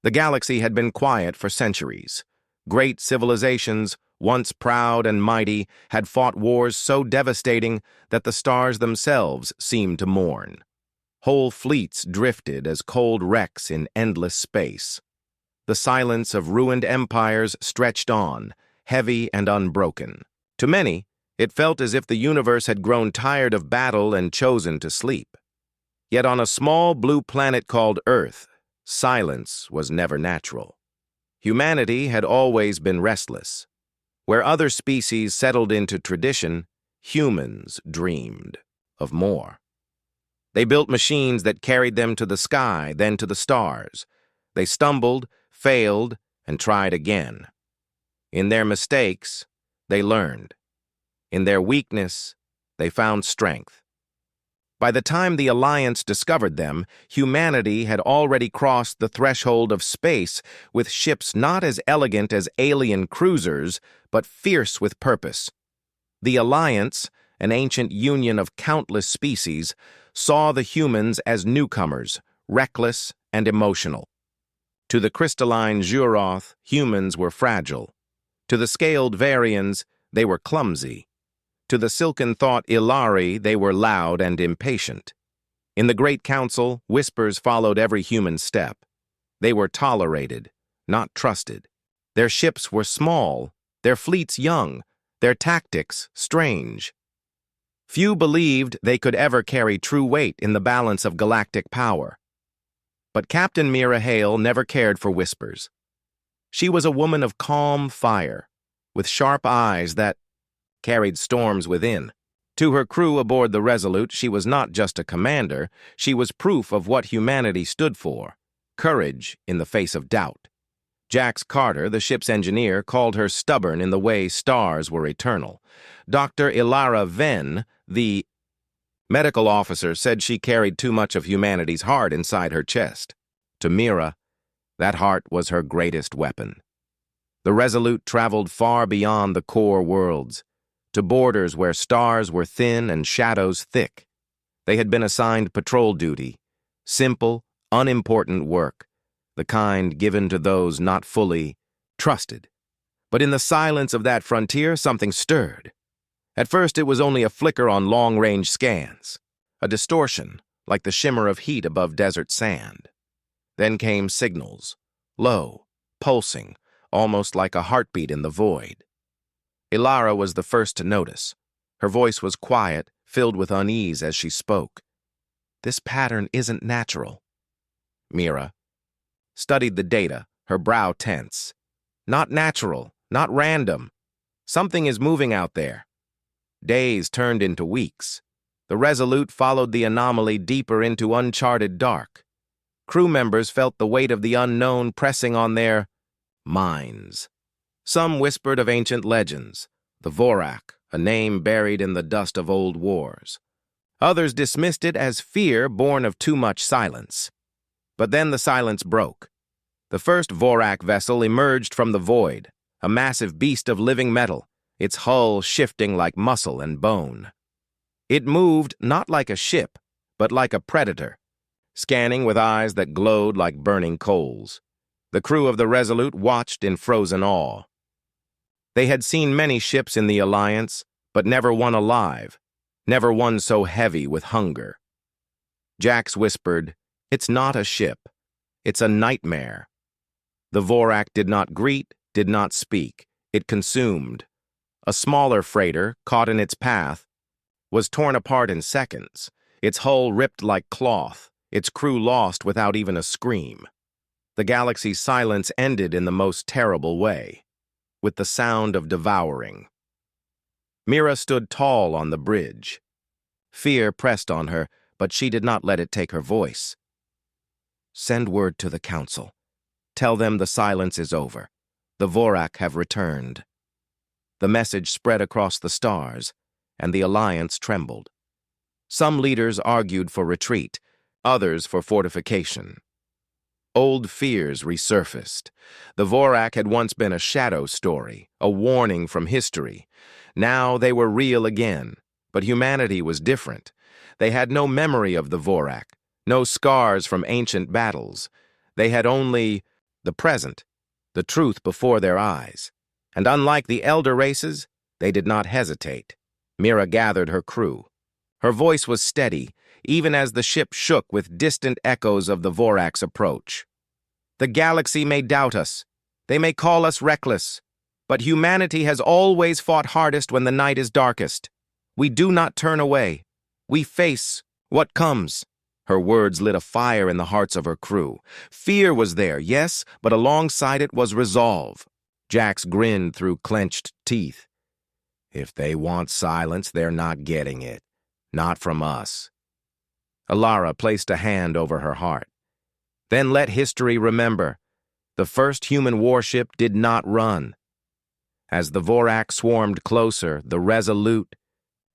The galaxy had been quiet for centuries. Great civilizations, once proud and mighty, had fought wars so devastating that the stars themselves seemed to mourn. Whole fleets drifted as cold wrecks in endless space. The silence of ruined empires stretched on, heavy and unbroken. To many, it felt as if the universe had grown tired of battle and chosen to sleep. Yet on a small blue planet called Earth, silence was never natural. Humanity had always been restless. Where other species settled into tradition, humans dreamed of more. They built machines that carried them to the sky, then to the stars. They stumbled, failed, and tried again. In their mistakes, they learned. In their weakness, they found strength. By the time the Alliance discovered them, humanity had already crossed the threshold of space with ships not as elegant as alien cruisers, but fierce with purpose. The Alliance, an ancient union of countless species, saw the humans as newcomers, reckless and emotional. To the crystalline Juroth, humans were fragile. To the scaled Varians, they were clumsy. To the silken-thought Ilari, they were loud and impatient. In the Great Council, whispers followed every human step. They were tolerated, not trusted. Their ships were small, their fleets young, their tactics strange. Few believed they could ever carry true weight in the balance of galactic power. But Captain Mira Hale never cared for whispers. She was a woman of calm fire, with sharp eyes that carried storms within. To her crew aboard the Resolute, she was not just a commander, she was proof of what humanity stood for, courage in the face of doubt. Jax Carter, the ship's engineer, called her stubborn in the way stars were eternal. Dr. Ilara Venn, the medical officer, said she carried too much of humanity's heart inside her chest. To Mira, that heart was her greatest weapon. The Resolute traveled far beyond the core worlds, to borders where stars were thin and shadows thick. They had been assigned patrol duty, simple, unimportant work, the kind given to those not fully trusted. But in the silence of that frontier, something stirred. At first, it was only a flicker on long-range scans, a distortion, like the shimmer of heat above desert sand. Then came signals, low, pulsing, almost like a heartbeat in the void. Ilara was the first to notice. Her voice was quiet, filled with unease as she spoke. This pattern isn't natural. Mira studied the data, her brow tense. Not natural, not random. Something is moving out there. Days turned into weeks. The Resolute followed the anomaly deeper into uncharted dark. Crew members felt the weight of the unknown pressing on their minds. Some whispered of ancient legends, the Vorak, a name buried in the dust of old wars. Others dismissed it as fear born of too much silence. But then the silence broke. The first Vorak vessel emerged from the void, a massive beast of living metal, its hull shifting like muscle and bone. It moved not like a ship, but like a predator, scanning with eyes that glowed like burning coals. The crew of the Resolute watched in frozen awe. They had seen many ships in the Alliance, but never one alive, never one so heavy with hunger. Jax whispered, "It's not a ship. It's a nightmare." The Vorak did not greet, did not speak. It consumed. A smaller freighter, caught in its path, was torn apart in seconds, its hull ripped like cloth, its crew lost without even a scream. The galaxy's silence ended in the most terrible way, with the sound of devouring. Mira stood tall on the bridge. Fear pressed on her, but she did not let it take her voice. "Send word to the Council. Tell them the silence is over. The Vorak have returned." The message spread across the stars, and the Alliance trembled. Some leaders argued for retreat, others for fortification. Old fears resurfaced. The Vorak had once been a shadow story, a warning from history. Now they were real again, but humanity was different. They had no memory of the Vorak, no scars from ancient battles. They had only the present, the truth before their eyes. And unlike the elder races, they did not hesitate. Mira gathered her crew. Her voice was steady, even as the ship shook with distant echoes of the Vorax approach. The galaxy may doubt us. They may call us reckless. But humanity has always fought hardest when the night is darkest. We do not turn away. We face what comes. Her words lit a fire in the hearts of her crew. Fear was there, yes, but alongside it was resolve. Jax grinned through clenched teeth. If they want silence, they're not getting it. Not from us. Alara placed a hand over her heart. Then let history remember. The first human warship did not run. As the Vorax swarmed closer, the Resolute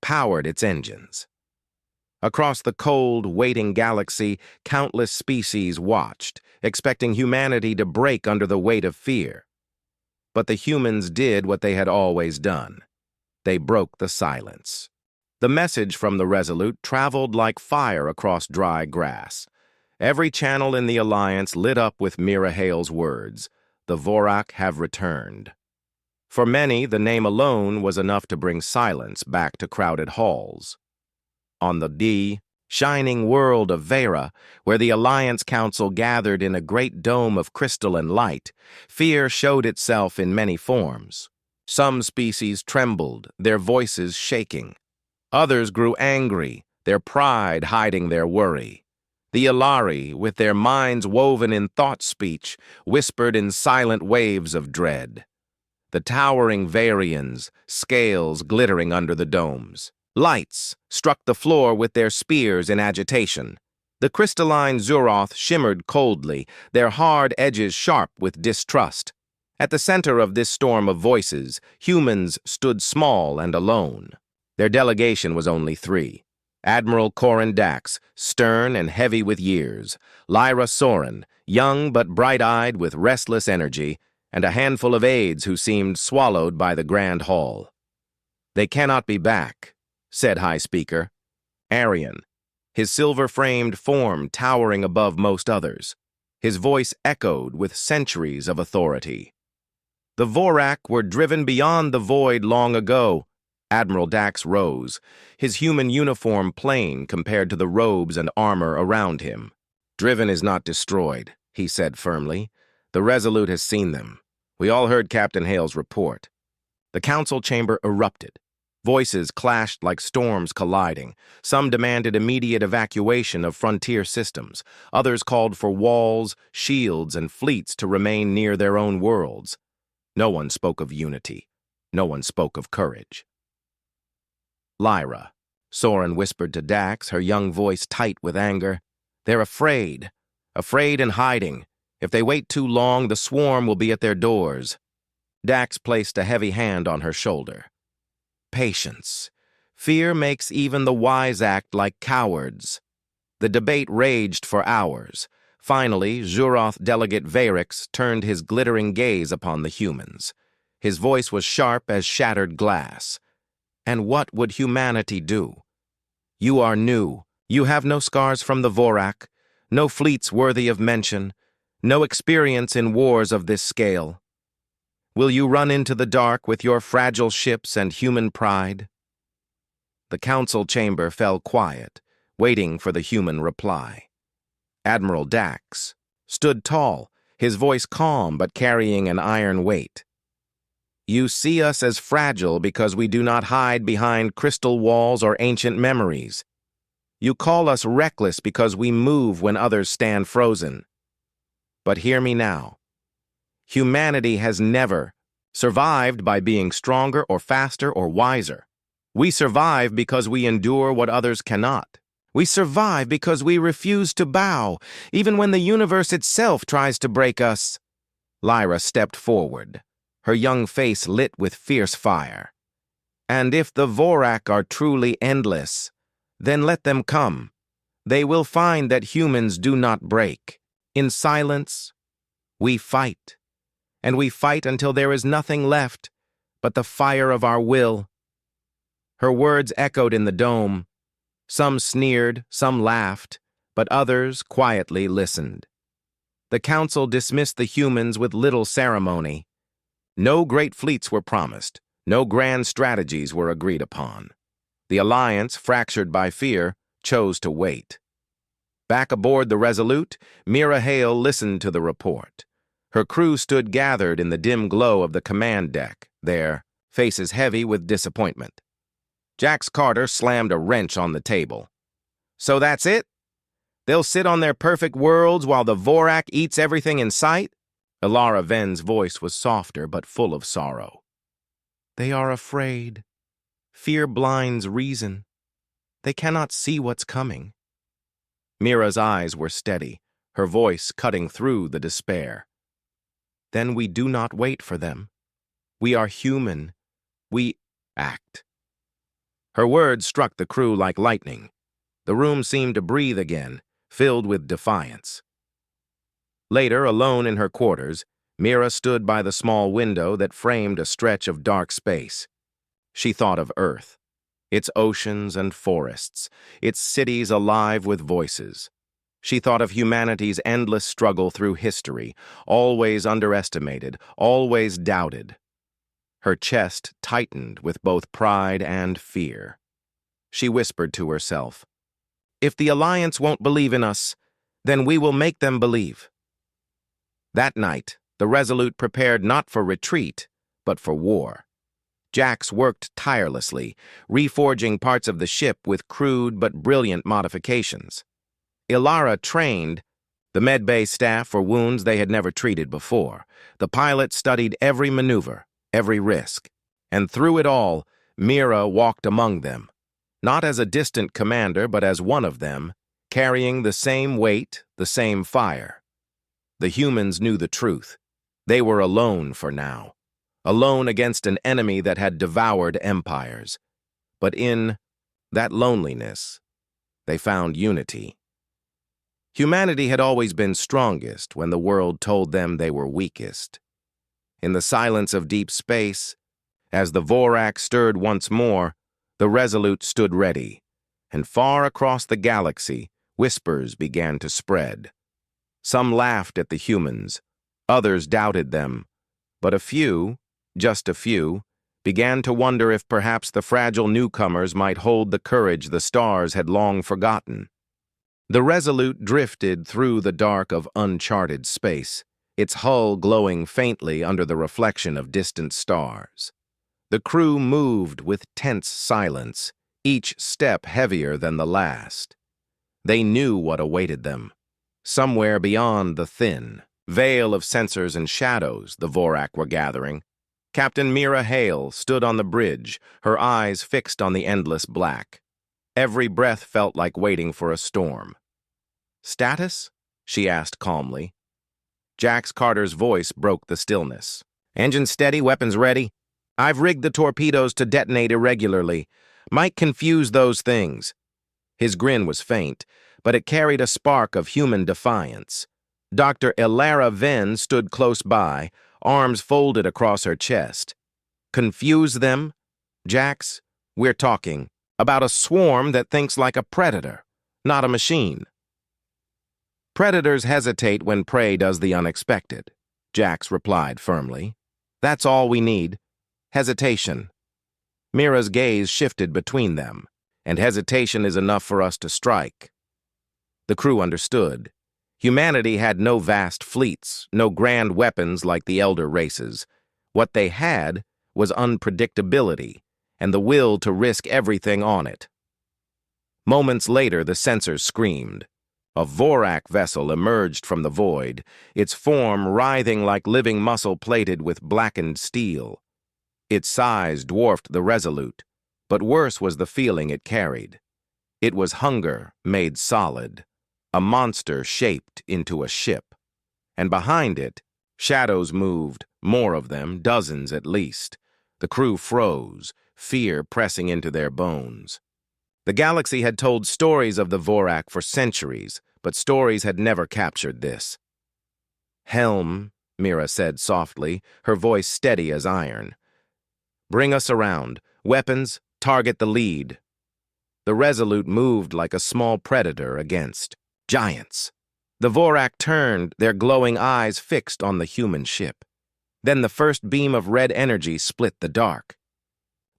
powered its engines. Across the cold, waiting galaxy, countless species watched, expecting humanity to break under the weight of fear. But the humans did what they had always done. They broke the silence. The message from the Resolute traveled like fire across dry grass. Every channel in the Alliance lit up with Mira Hale's words, "The Vorak have returned." For many, the name alone was enough to bring silence back to crowded halls. On the shining world of Vera, where the Alliance Council gathered in a great dome of crystalline light, fear showed itself in many forms. Some species trembled, their voices shaking. Others grew angry, their pride hiding their worry. The Ilari, with their minds woven in thought speech, whispered in silent waves of dread. The towering Varians, scales glittering under the domes. Lights struck the floor with their spears in agitation. The crystalline Zuroth shimmered coldly, their hard edges sharp with distrust. At the center of this storm of voices, humans stood small and alone. Their delegation was only 3. Admiral Corin Dax, stern and heavy with years, Lyra Soren, young but bright-eyed with restless energy, and a handful of aides who seemed swallowed by the Grand Hall. "They cannot be back," said High Speaker. Arian, his silver-framed form towering above most others. His voice echoed with centuries of authority. "The Vorak were driven beyond the void long ago." Admiral Dax rose, his human uniform plain compared to the robes and armor around him. "Driven is not destroyed," he said firmly. "The Resolute has seen them. We all heard Captain Hale's report." The council chamber erupted. Voices clashed like storms colliding. Some demanded immediate evacuation of frontier systems. Others called for walls, shields, and fleets to remain near their own worlds. No one spoke of unity. No one spoke of courage. "Lyra," Soren whispered to Dax, her young voice tight with anger. "They're afraid. Afraid and hiding. If they wait too long, the swarm will be at their doors." Dax placed a heavy hand on her shoulder. "Patience. Fear makes even the wise act like cowards." The debate raged for hours. Finally, Zuroth Delegate Varix turned his glittering gaze upon the humans. His voice was sharp as shattered glass. "And what would humanity do? You are new. You have no scars from the Vorak, no fleets worthy of mention, no experience in wars of this scale. Will you run into the dark with your fragile ships and human pride?" The council chamber fell quiet, waiting for the human reply. Admiral Dax stood tall, his voice calm but carrying an iron weight. "You see us as fragile because we do not hide behind crystal walls or ancient memories. You call us reckless because we move when others stand frozen. But hear me now. Humanity has never survived by being stronger or faster or wiser. We survive because we endure what others cannot. We survive because we refuse to bow, even when the universe itself tries to break us." Lyra stepped forward, her young face lit with fierce fire. "And if the Vorak are truly endless, then let them come. They will find that humans do not break. In silence, we fight. And we fight until there is nothing left but the fire of our will." Her words echoed in the dome. Some sneered, some laughed, but others quietly listened. The council dismissed the humans with little ceremony. No great fleets were promised. No grand strategies were agreed upon. The alliance, fractured by fear, chose to wait. Back aboard the Resolute, Mira Hale listened to the report. Her crew stood gathered in the dim glow of the command deck, their faces heavy with disappointment. Jax Carter slammed a wrench on the table. "So that's it? They'll sit on their perfect worlds while the Vorak eats everything in sight?" Ilara Ven's voice was softer but full of sorrow. "They are afraid. Fear blinds reason. They cannot see what's coming." Mira's eyes were steady, her voice cutting through the despair. "Then we do not wait for them. We are human. We act." Her words struck the crew like lightning. The room seemed to breathe again, filled with defiance. Later, alone in her quarters, Mira stood by the small window that framed a stretch of dark space. She thought of Earth, its oceans and forests, its cities alive with voices. She thought of humanity's endless struggle through history, always underestimated, always doubted. Her chest tightened with both pride and fear. She whispered to herself, "If the Alliance won't believe in us, then we will make them believe." That night, the Resolute prepared not for retreat, but for war. Jax worked tirelessly, reforging parts of the ship with crude but brilliant modifications. Ilara trained the medbay staff for wounds they had never treated before. The pilot studied every maneuver, every risk. And through it all, Mira walked among them, not as a distant commander, but as one of them, carrying the same weight, the same fire. The humans knew the truth. They were alone for now, alone against an enemy that had devoured empires. But in that loneliness, they found unity. Humanity had always been strongest when the world told them they were weakest. In the silence of deep space, as the Vorak stirred once more, the Resolute stood ready, and far across the galaxy, whispers began to spread. Some laughed at the humans, others doubted them, but a few, just a few, began to wonder if perhaps the fragile newcomers might hold the courage the stars had long forgotten. The Resolute drifted through the dark of uncharted space, its hull glowing faintly under the reflection of distant stars. The crew moved with tense silence, each step heavier than the last. They knew what awaited them. Somewhere beyond the thin veil of sensors and shadows the Vorak were gathering, Captain Mira Hale stood on the bridge, her eyes fixed on the endless black. Every breath felt like waiting for a storm. "Status?" she asked calmly. Jax Carter's voice broke the stillness. "Engine steady, weapons ready. I've rigged the torpedoes to detonate irregularly. Might confuse those things." His grin was faint, but it carried a spark of human defiance. Dr. Ilara Ven stood close by, arms folded across her chest. "Confuse them? Jax, we're talking about a swarm that thinks like a predator, not a machine." "Predators hesitate when prey does the unexpected," Jax replied firmly. "That's all we need. Hesitation." Mira's gaze shifted between them, and hesitation is enough for us to strike. The crew understood. Humanity had no vast fleets, no grand weapons like the elder races. What they had was unpredictability and the will to risk everything on it. Moments later, the sensors screamed. A Vorak vessel emerged from the void, its form writhing like living muscle plated with blackened steel. Its size dwarfed the Resolute, but worse was the feeling it carried. It was hunger made solid, a monster shaped into a ship. And behind it, shadows moved, more of them, dozens at least. The crew froze, fear pressing into their bones. The galaxy had told stories of the Vorak for centuries, but stories had never captured this. "Helm," Mira said softly, her voice steady as iron. "Bring us around. Weapons, target the lead." The Resolute moved like a small predator against giants. The Vorak turned, their glowing eyes fixed on the human ship. Then the first beam of red energy split the dark.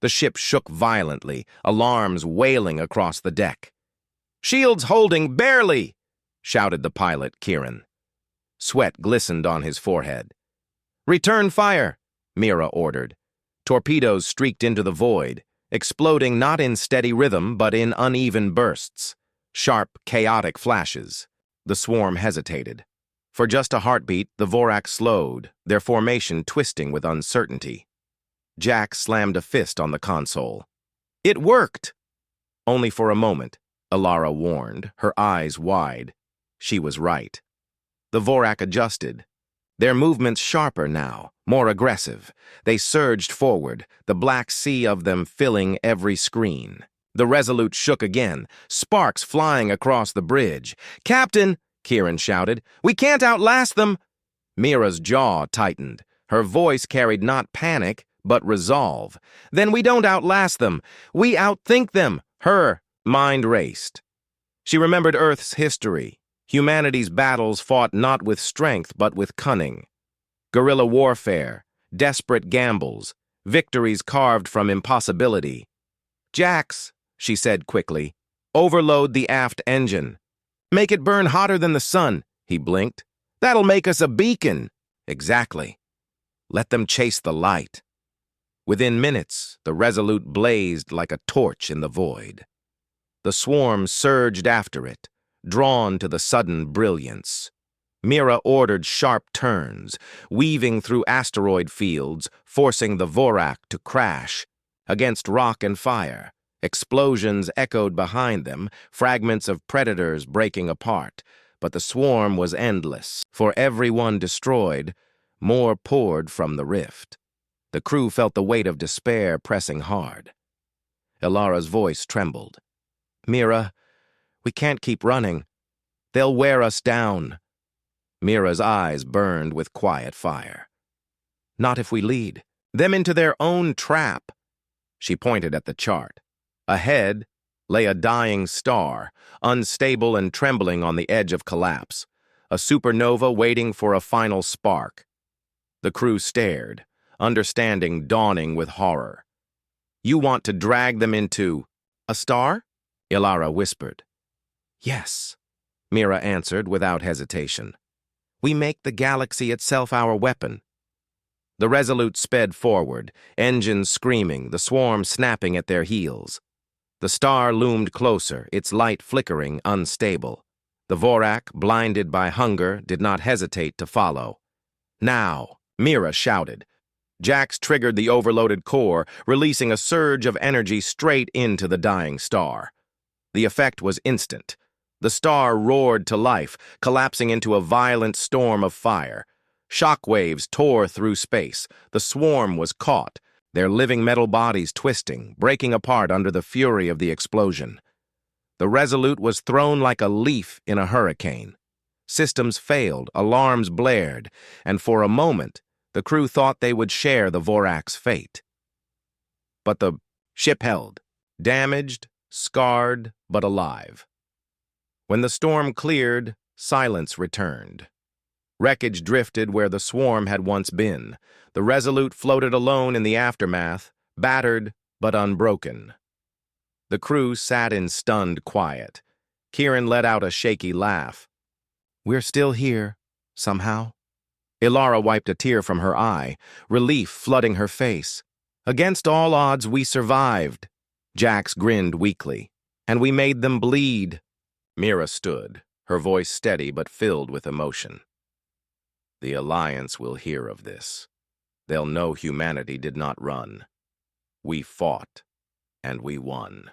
The ship shook violently, alarms wailing across the deck. "Shields holding, barely!" shouted the pilot, Kieran. Sweat glistened on his forehead. "Return fire," Mira ordered. Torpedoes streaked into the void, exploding not in steady rhythm but in uneven bursts. Sharp, chaotic flashes. The swarm hesitated. For just a heartbeat, the Vorak slowed, their formation twisting with uncertainty. Jack slammed a fist on the console. "It worked!" Only for a moment, Alara warned, her eyes wide. She was right. The Vorak adjusted. Their movements sharper now, more aggressive. They surged forward, the black sea of them filling every screen. The Resolute shook again, sparks flying across the bridge. "Captain!" Kieran shouted. "We can't outlast them!" Mira's jaw tightened. Her voice carried not panic, but resolve. "Then we don't outlast them. We outthink them." Her mind raced. She remembered Earth's history. Humanity's battles fought not with strength, but with cunning. Guerrilla warfare, desperate gambles, victories carved from impossibility. "Jax," she said quickly, "overload the aft engine. Make it burn hotter than the sun," he blinked. "That'll make us a beacon." "Exactly. Let them chase the light." Within minutes, the Resolute blazed like a torch in the void. The swarm surged after it, drawn to the sudden brilliance. Mira ordered sharp turns, weaving through asteroid fields, forcing the Vorak to crash. Against rock and fire, explosions echoed behind them, fragments of predators breaking apart. But the swarm was endless. For every one destroyed, more poured from the rift. The crew felt the weight of despair pressing hard. Ilara's voice trembled. "Mira, we can't keep running. They'll wear us down." Mira's eyes burned with quiet fire. "Not if we lead them into their own trap." She pointed at the chart. Ahead lay a dying star, unstable and trembling on the edge of collapse, a supernova waiting for a final spark. The crew stared, understanding dawning with horror. "You want to drag them into a star?" Ilara whispered. "Yes," Mira answered without hesitation. "We make the galaxy itself our weapon." The Resolute sped forward, engines screaming, the swarm snapping at their heels. The star loomed closer, its light flickering, unstable. The Vorak, blinded by hunger, did not hesitate to follow. "Now!" Mira shouted. Jax triggered the overloaded core, releasing a surge of energy straight into the dying star. The effect was instant. The star roared to life, collapsing into a violent storm of fire. Shockwaves tore through space. The swarm was caught, their living metal bodies twisting, breaking apart under the fury of the explosion. The Resolute was thrown like a leaf in a hurricane. Systems failed, alarms blared, and for a moment, the crew thought they would share the Vorak's fate. But the ship held, damaged, scarred, but alive. When the storm cleared, silence returned. Wreckage drifted where the swarm had once been. The Resolute floated alone in the aftermath, battered but unbroken. The crew sat in stunned quiet. Kieran let out a shaky laugh. "We're still here, somehow." Ilara wiped a tear from her eye, relief flooding her face. "Against all odds, we survived." Jax grinned weakly. "And we made them bleed." Mira stood, her voice steady but filled with emotion. "The Alliance will hear of this. They'll know humanity did not run. We fought, and we won."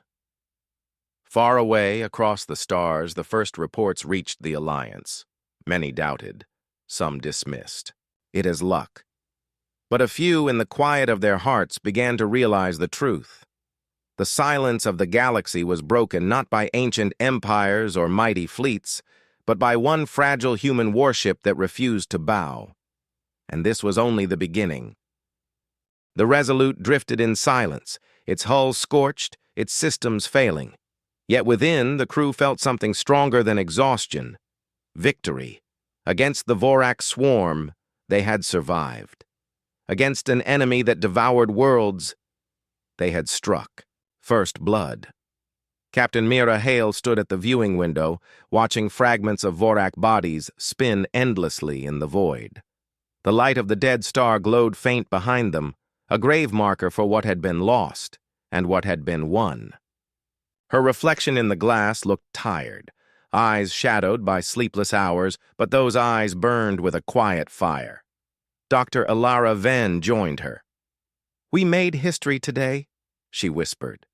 Far away, across the stars, the first reports reached the Alliance. Many doubted, some dismissed. It is luck. But a few, in the quiet of their hearts, began to realize the truth. The silence of the galaxy was broken not by ancient empires or mighty fleets, but by one fragile human warship that refused to bow. And this was only the beginning. The Resolute drifted in silence, its hull scorched, its systems failing. Yet within, the crew felt something stronger than exhaustion. victory. Against the Vorak swarm, they had survived. Against an enemy that devoured worlds, they had struck. First blood. Captain Mira Hale stood at the viewing window, watching fragments of Vorak bodies spin endlessly in the void. The light of the dead star glowed faint behind them, a grave marker for what had been lost and what had been won. Her reflection in the glass looked tired, eyes shadowed by sleepless hours, but those eyes burned with a quiet fire. Dr. Ilara Venn joined her. "We made history today," she whispered.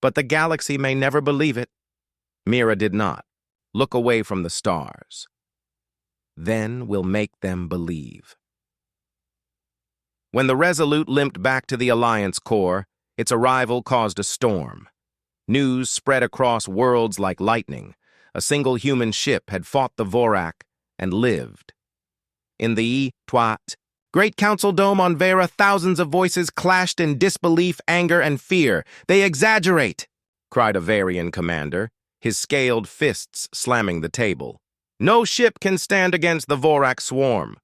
"But the galaxy may never believe it." Mira did not. Look away from the stars. "Then we'll make them believe." When the Resolute limped back to the Alliance core, its arrival caused a storm. News spread across worlds like lightning. A single human ship had fought the Vorak and lived. In the Great Council Dome on Vera, thousands of voices clashed in disbelief, anger, and fear. "They exaggerate!" cried a Varian commander, his scaled fists slamming the table. "No ship can stand against the Vorak swarm."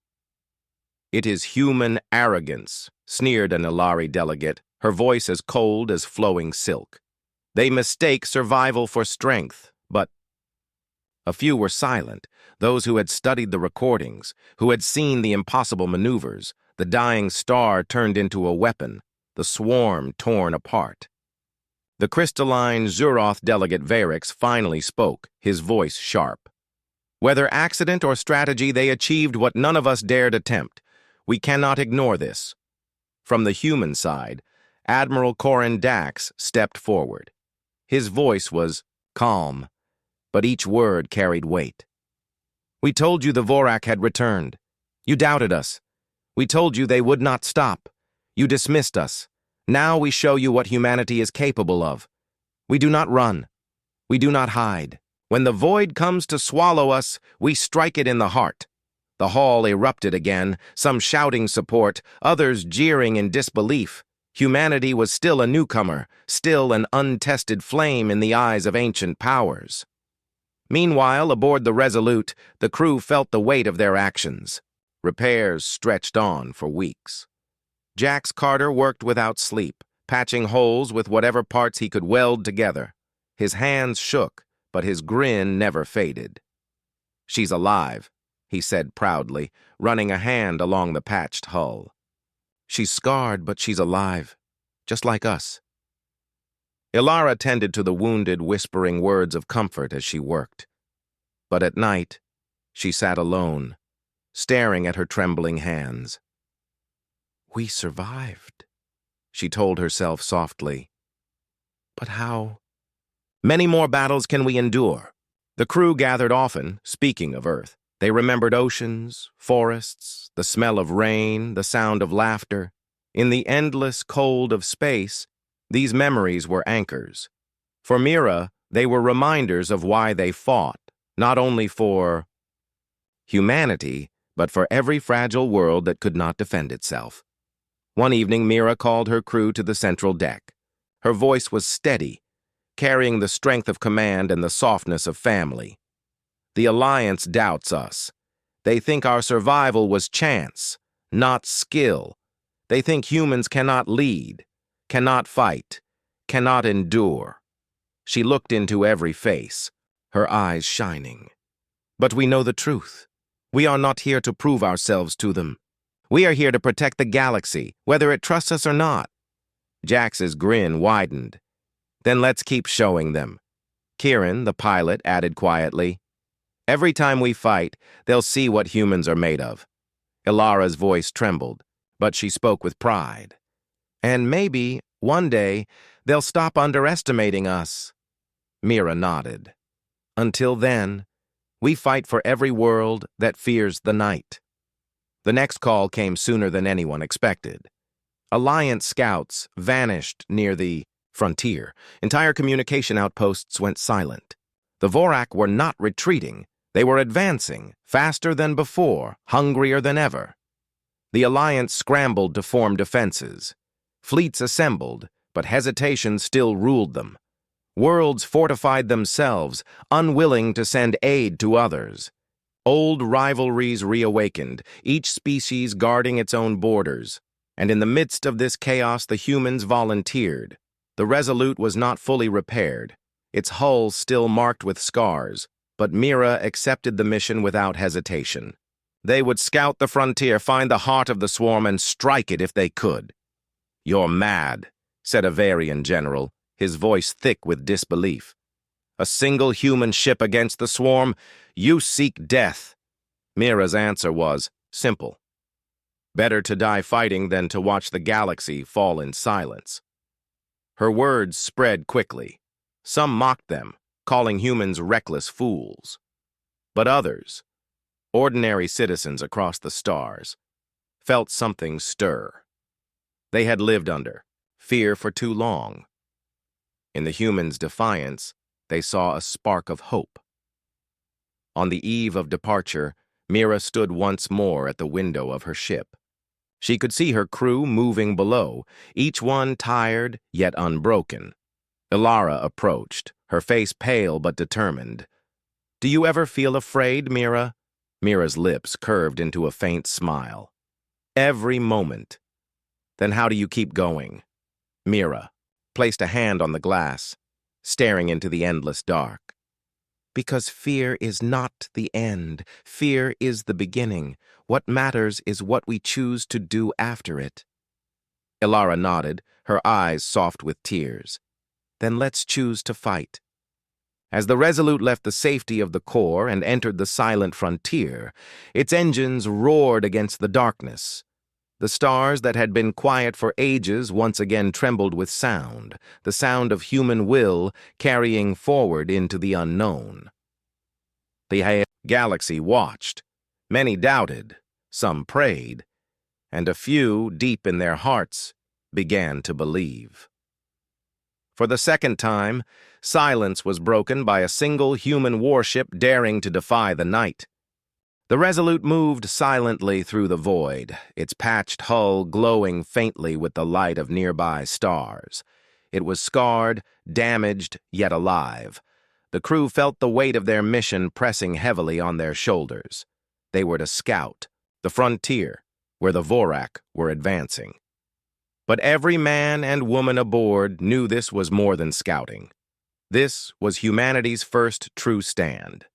"It is human arrogance," sneered an Ilari delegate, her voice as cold as flowing silk. "They mistake survival for strength, but—" A few were silent, those who had studied the recordings, who had seen the impossible maneuvers, the dying star turned into a weapon, the swarm torn apart. The crystalline Zuroth delegate Varix finally spoke, his voice sharp. "Whether accident or strategy, they achieved what none of us dared attempt. We cannot ignore this." From the human side, Admiral Corin Dax stepped forward. His voice was calm, but each word carried weight. "We told you the Vorak had returned. You doubted us. We told you they would not stop. You dismissed us. Now we show you what humanity is capable of. We do not run. We do not hide. When the void comes to swallow us, we strike it in the heart." The hall erupted again, some shouting support, others jeering in disbelief. Humanity was still a newcomer, still an untested flame in the eyes of ancient powers. Meanwhile, aboard the Resolute, the crew felt the weight of their actions. Repairs stretched on for weeks. Jax Carter worked without sleep, patching holes with whatever parts he could weld together. His hands shook, but his grin never faded. "She's alive," he said proudly, running a hand along the patched hull. "She's scarred, but she's alive, just like us." Ilara tended to the wounded, whispering words of comfort as she worked. But at night, she sat alone, staring at her trembling hands. "We survived," she told herself softly. "But how? Many more battles can we endure." The crew gathered often, speaking of Earth. They remembered oceans, forests, the smell of rain, the sound of laughter. In the endless cold of space, these memories were anchors. For Mira, they were reminders of why they fought, not only for humanity, but for every fragile world that could not defend itself. One evening, Mira called her crew to the central deck. Her voice was steady, carrying the strength of command and the softness of family. "The Alliance doubts us. They think our survival was chance, not skill. They think humans cannot lead, cannot fight, cannot endure." She looked into every face, her eyes shining. "But we know the truth. We are not here to prove ourselves to them. We are here to protect the galaxy, whether it trusts us or not." Jax's grin widened. "Then let's keep showing them." Kieran, the pilot, added quietly, "Every time we fight, they'll see what humans are made of." Ilara's voice trembled, but she spoke with pride. "And maybe, one day, they'll stop underestimating us." Mira nodded. "Until then, we fight for every world that fears the night." The next call came sooner than anyone expected. Alliance scouts vanished near the frontier. Entire communication outposts went silent. The Vorak were not retreating. They were advancing, faster than before, hungrier than ever. The Alliance scrambled to form defenses. Fleets assembled, but hesitation still ruled them. Worlds fortified themselves, unwilling to send aid to others. Old rivalries reawakened, each species guarding its own borders. And in the midst of this chaos, the humans volunteered. The Resolute was not fully repaired, its hull still marked with scars, but Mira accepted the mission without hesitation. They would scout the frontier, find the heart of the swarm, and strike it if they could. "You're mad," said a Varian general, his voice thick with disbelief. "A single human ship against the swarm? You seek death." Mira's answer was simple. Better to die fighting than to watch the galaxy fall in silence. Her words spread quickly. Some mocked them, calling humans reckless fools. But others, ordinary citizens across the stars, felt something stir. They had lived under fear for too long. In the humans' defiance, they saw a spark of hope. On the eve of departure, Mira stood once more at the window of her ship. She could see her crew moving below, each one tired yet unbroken. Ilara approached, her face pale but determined. "Do you ever feel afraid, Mira?" Mira's lips curved into a faint smile. "Every moment." "Then how do you keep going?" Mira placed a hand on the glass, staring into the endless dark. "Because fear is not the end. Fear is the beginning. What matters is what we choose to do after it." Ilara nodded, her eyes soft with tears. "Then let's choose to fight." As the Resolute left the safety of the core and entered the silent frontier, its engines roared against the darkness. The stars that had been quiet for ages once again trembled with sound, the sound of human will carrying forward into the unknown. The galaxy watched. Many doubted, some prayed, and a few, deep in their hearts, began to believe. For the second time, silence was broken by a single human warship daring to defy the night. The Resolute moved silently through the void, its patched hull glowing faintly with the light of nearby stars. It was scarred, damaged, yet alive. The crew felt the weight of their mission pressing heavily on their shoulders. They were to scout the frontier, where the Vorak were advancing. But every man and woman aboard knew this was more than scouting. This was humanity's first true stand.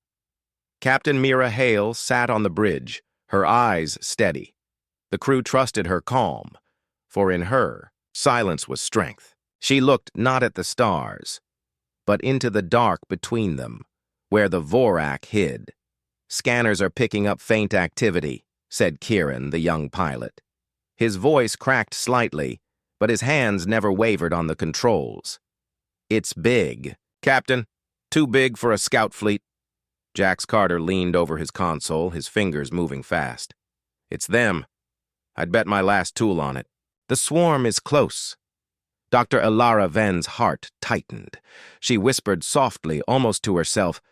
Captain Mira Hale sat on the bridge, her eyes steady. The crew trusted her calm, for in her, silence was strength. She looked not at the stars, but into the dark between them, where the Vorak hid. "Scanners are picking up faint activity," said Kieran, the young pilot. His voice cracked slightly, but his hands never wavered on the controls. "It's big, Captain. Too big for a scout fleet." Jax Carter leaned over his console, his fingers moving fast. "It's them. I'd bet my last tool on it." "The swarm is close." Dr. Ilara Ven's heart tightened. She whispered softly, almost to herself,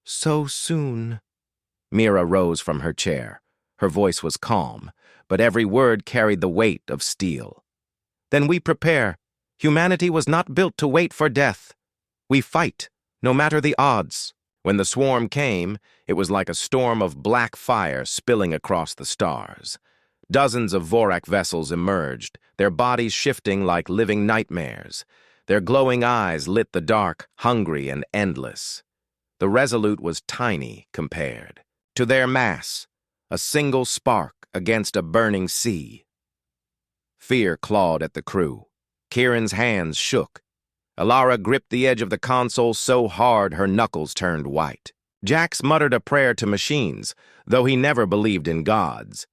"So soon." Mira rose from her chair. Her voice was calm, but every word carried the weight of steel. "Then we prepare. Humanity was not built to wait for death. We fight, no matter the odds." When the swarm came, it was like a storm of black fire spilling across the stars. Dozens of Vorak vessels emerged, their bodies shifting like living nightmares. Their glowing eyes lit the dark, hungry and endless. The Resolute was tiny compared. To their mass, a single spark against a burning sea. Fear clawed at the crew. Kieran's hands shook. Ilara gripped the edge of the console so hard her knuckles turned white. Jax muttered a prayer to machines, though he never believed in gods.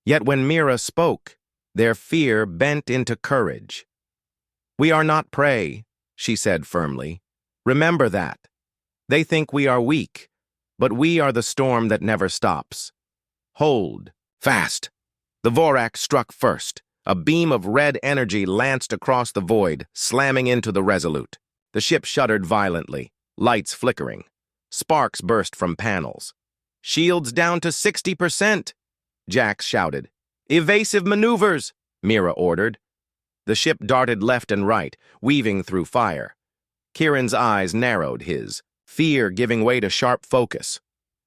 Yet when Mira spoke, their fear bent into courage. "We are not prey," she said firmly. "Remember that. They think we are weak, but we are the storm that never stops. Hold, fast." The Vorak struck first. A beam of red energy lanced across the void, slamming into the Resolute. The ship shuddered violently, lights flickering. Sparks burst from panels. "Shields down to 60%, Jax shouted. "Evasive maneuvers," Mira ordered. The ship darted left and right, weaving through fire. Kieran's eyes narrowed, his fear giving way to sharp focus.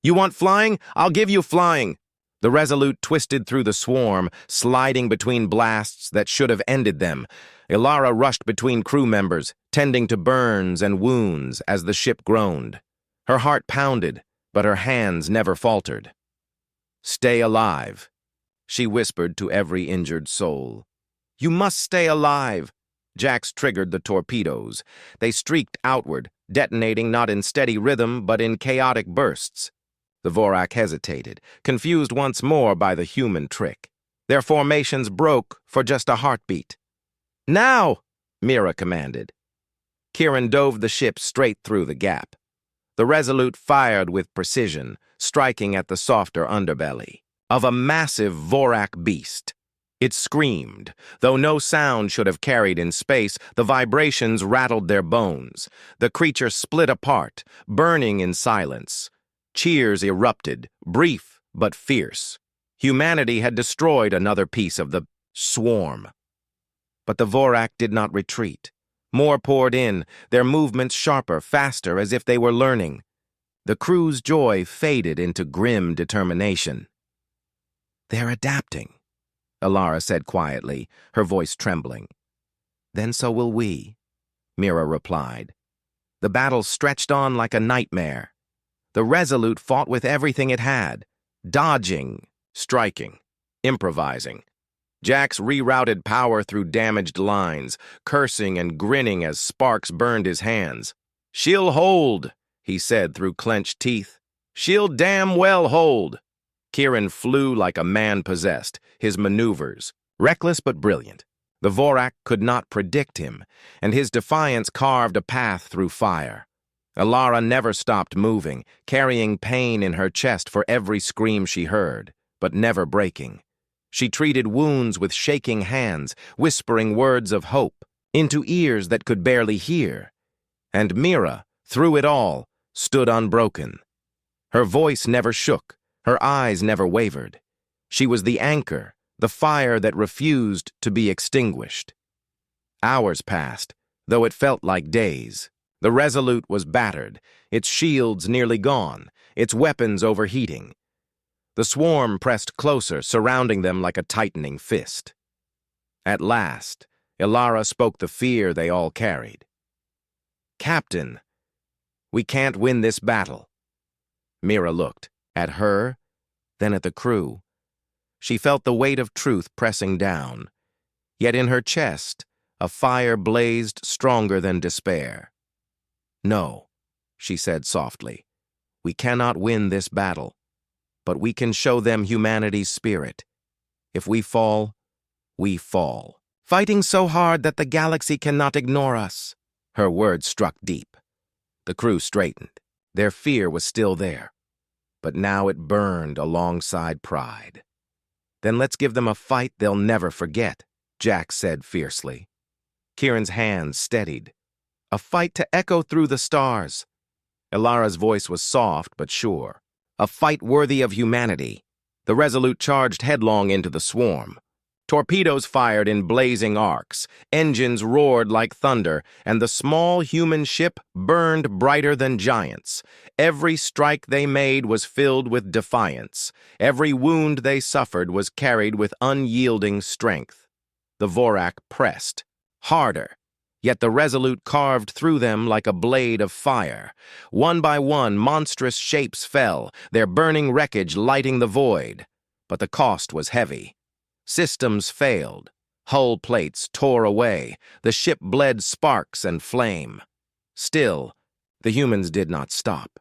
You want flying? I'll give you flying. The Resolute twisted through the swarm, sliding between blasts that should have ended them. Ilara rushed between crew members, tending to burns and wounds as the ship groaned. Her heart pounded, but her hands never faltered. Stay alive, she whispered to every injured soul. You must stay alive. Jax triggered the torpedoes. They streaked outward, detonating not in steady rhythm but in chaotic bursts. The Vorak hesitated, confused once more by the human trick. Their formations broke for just a heartbeat. Now, Mira commanded. Kieran dove the ship straight through the gap. The Resolute fired with precision, striking at the softer underbelly of a massive Vorak beast. It screamed. Though no sound should have carried in space, the vibrations rattled their bones. The creature split apart, burning in silence. Cheers erupted, brief but fierce. Humanity had destroyed another piece of the swarm. But the Vorak did not retreat. More poured in, their movements sharper, faster, as if they were learning. The crew's joy faded into grim determination. They're adapting, Ilara said quietly, her voice trembling. Then so will we, Mira replied. The battle stretched on like a nightmare. The Resolute fought with everything it had, dodging, striking, improvising. Jax rerouted power through damaged lines, cursing and grinning as sparks burned his hands. She'll hold, he said through clenched teeth. She'll damn well hold. Kieran flew like a man possessed, his maneuvers, reckless but brilliant. The Vorak could not predict him, and his defiance carved a path through fire. Ilara never stopped moving, carrying pain in her chest for every scream she heard, but never breaking. She treated wounds with shaking hands, whispering words of hope into ears that could barely hear. And Mira, through it all, stood unbroken. Her voice never shook, her eyes never wavered. She was the anchor, the fire that refused to be extinguished. Hours passed, though it felt like days. The Resolute was battered, its shields nearly gone, its weapons overheating. The swarm pressed closer, surrounding them like a tightening fist. At last, Ilara spoke the fear they all carried. Captain, we can't win this battle. Mira looked, at her, then at the crew. She felt the weight of truth pressing down, yet in her chest, a fire blazed stronger than despair. No, she said softly, we cannot win this battle. But we can show them humanity's spirit. If we fall, we fall. Fighting so hard that the galaxy cannot ignore us. Her words struck deep. The crew straightened. Their fear was still there, but now it burned alongside pride. Then let's give them a fight they'll never forget, Jax said fiercely. Kieran's hands steadied. A fight to echo through the stars. Ilara's voice was soft but sure. A fight worthy of humanity. The Resolute charged headlong into the swarm. Torpedoes fired in blazing arcs, engines roared like thunder, and the small human ship burned brighter than giants. Every strike they made was filled with defiance. Every wound they suffered was carried with unyielding strength. The Vorak pressed, harder. Yet the Resolute carved through them like a blade of fire. One by one, monstrous shapes fell, their burning wreckage lighting the void. But the cost was heavy. Systems failed. Hull plates tore away. The ship bled sparks and flame. Still, the humans did not stop.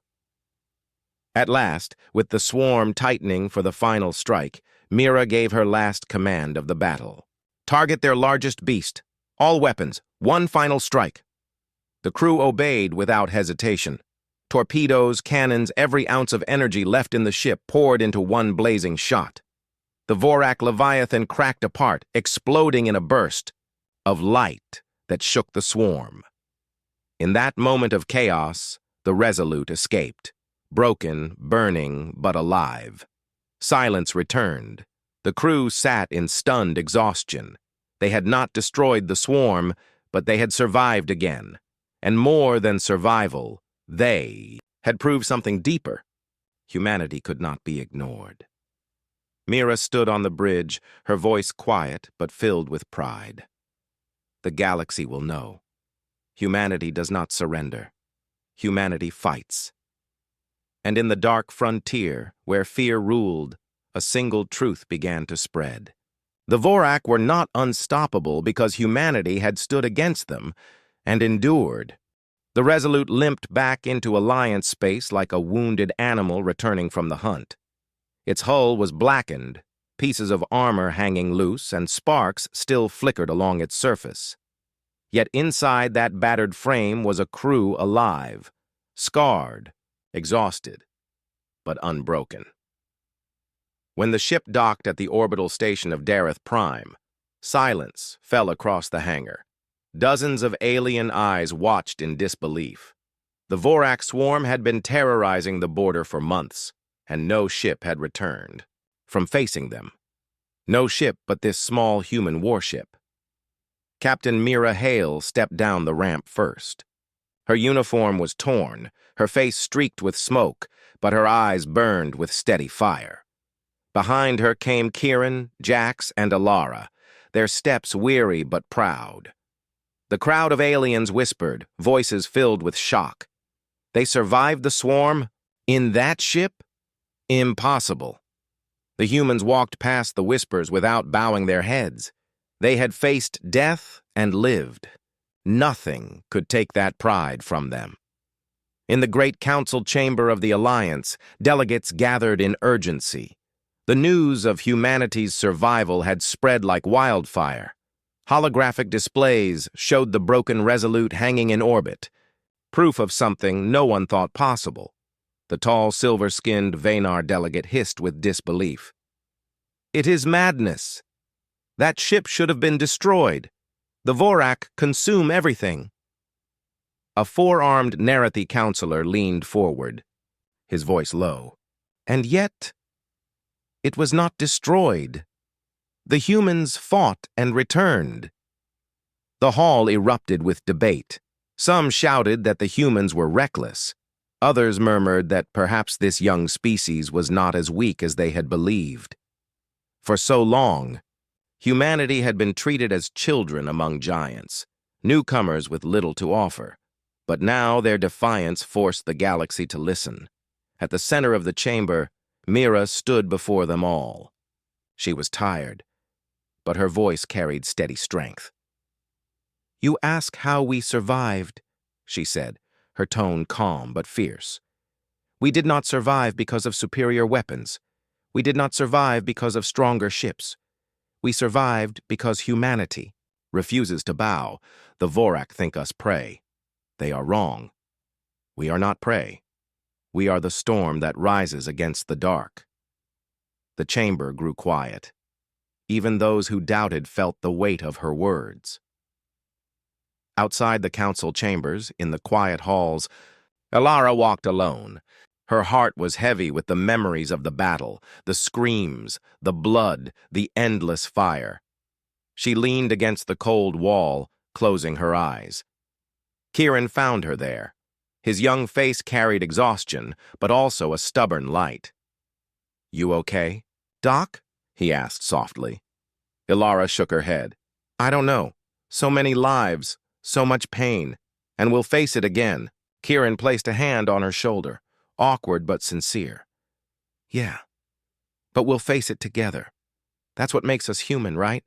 At last, with the swarm tightening for the final strike, Mira gave her last command of the battle. Target their largest beast. All weapons, one final strike. The crew obeyed without hesitation. Torpedoes, cannons, every ounce of energy left in the ship poured into one blazing shot. The Vorak Leviathan cracked apart, exploding in a burst of light that shook the swarm. In that moment of chaos, the Resolute escaped, broken, burning, but alive. Silence returned. The crew sat in stunned exhaustion. They had not destroyed the swarm, but they had survived again. And more than survival, they had proved something deeper. Humanity could not be ignored. Mira stood on the bridge, her voice quiet but filled with pride. The galaxy will know. Humanity does not surrender. Humanity fights. And in the dark frontier, where fear ruled, a single truth began to spread. The Vorak were not unstoppable because humanity had stood against them and endured. The Resolute limped back into Alliance space like a wounded animal returning from the hunt. Its hull was blackened, pieces of armor hanging loose, and sparks still flickered along its surface. Yet inside that battered frame was a crew alive, scarred, exhausted, but unbroken. When the ship docked at the orbital station of Dareth Prime, silence fell across the hangar. Dozens of alien eyes watched in disbelief. The Vorak swarm had been terrorizing the border for months, and no ship had returned from facing them. No ship but this small human warship. Captain Mira Hale stepped down the ramp first. Her uniform was torn, her face streaked with smoke, but her eyes burned with steady fire. Behind her came Kieran, Jax, and Alara, their steps weary but proud. The crowd of aliens whispered, voices filled with shock. They survived the swarm? In that ship? Impossible. The humans walked past the whispers without bowing their heads. They had faced death and lived. Nothing could take that pride from them. In the great council chamber of the Alliance, delegates gathered in urgency. The news of humanity's survival had spread like wildfire. Holographic displays showed the broken Resolute hanging in orbit, proof of something no one thought possible. The tall, silver-skinned Vanar delegate hissed with disbelief. "It is madness. That ship should have been destroyed. The Vorak consume everything." A four-armed Narathi counselor leaned forward, his voice low. "And yet, it was not destroyed. The humans fought and returned." The hall erupted with debate. Some shouted that the humans were reckless. Others murmured that perhaps this young species was not as weak as they had believed. For so long, humanity had been treated as children among giants, newcomers with little to offer. But now their defiance forced the galaxy to listen. At the center of the chamber, Mira stood before them all. She was tired, but her voice carried steady strength. "You ask how we survived," she said, her tone calm but fierce. "We did not survive because of superior weapons. We did not survive because of stronger ships. We survived because humanity refuses to bow. The Vorak think us prey. They are wrong. We are not prey. We are the storm that rises against the dark." The chamber grew quiet. Even those who doubted felt the weight of her words. Outside the council chambers, in the quiet halls, Alara walked alone. Her heart was heavy with the memories of the battle, the screams, the blood, the endless fire. She leaned against the cold wall, closing her eyes. Kieran found her there. His young face carried exhaustion, but also a stubborn light. "You okay, Doc?" he asked softly. Ilara shook her head. "I don't know. So many lives, so much pain, and we'll face it again." Kieran placed a hand on her shoulder, awkward but sincere. "Yeah, but we'll face it together. That's what makes us human, right?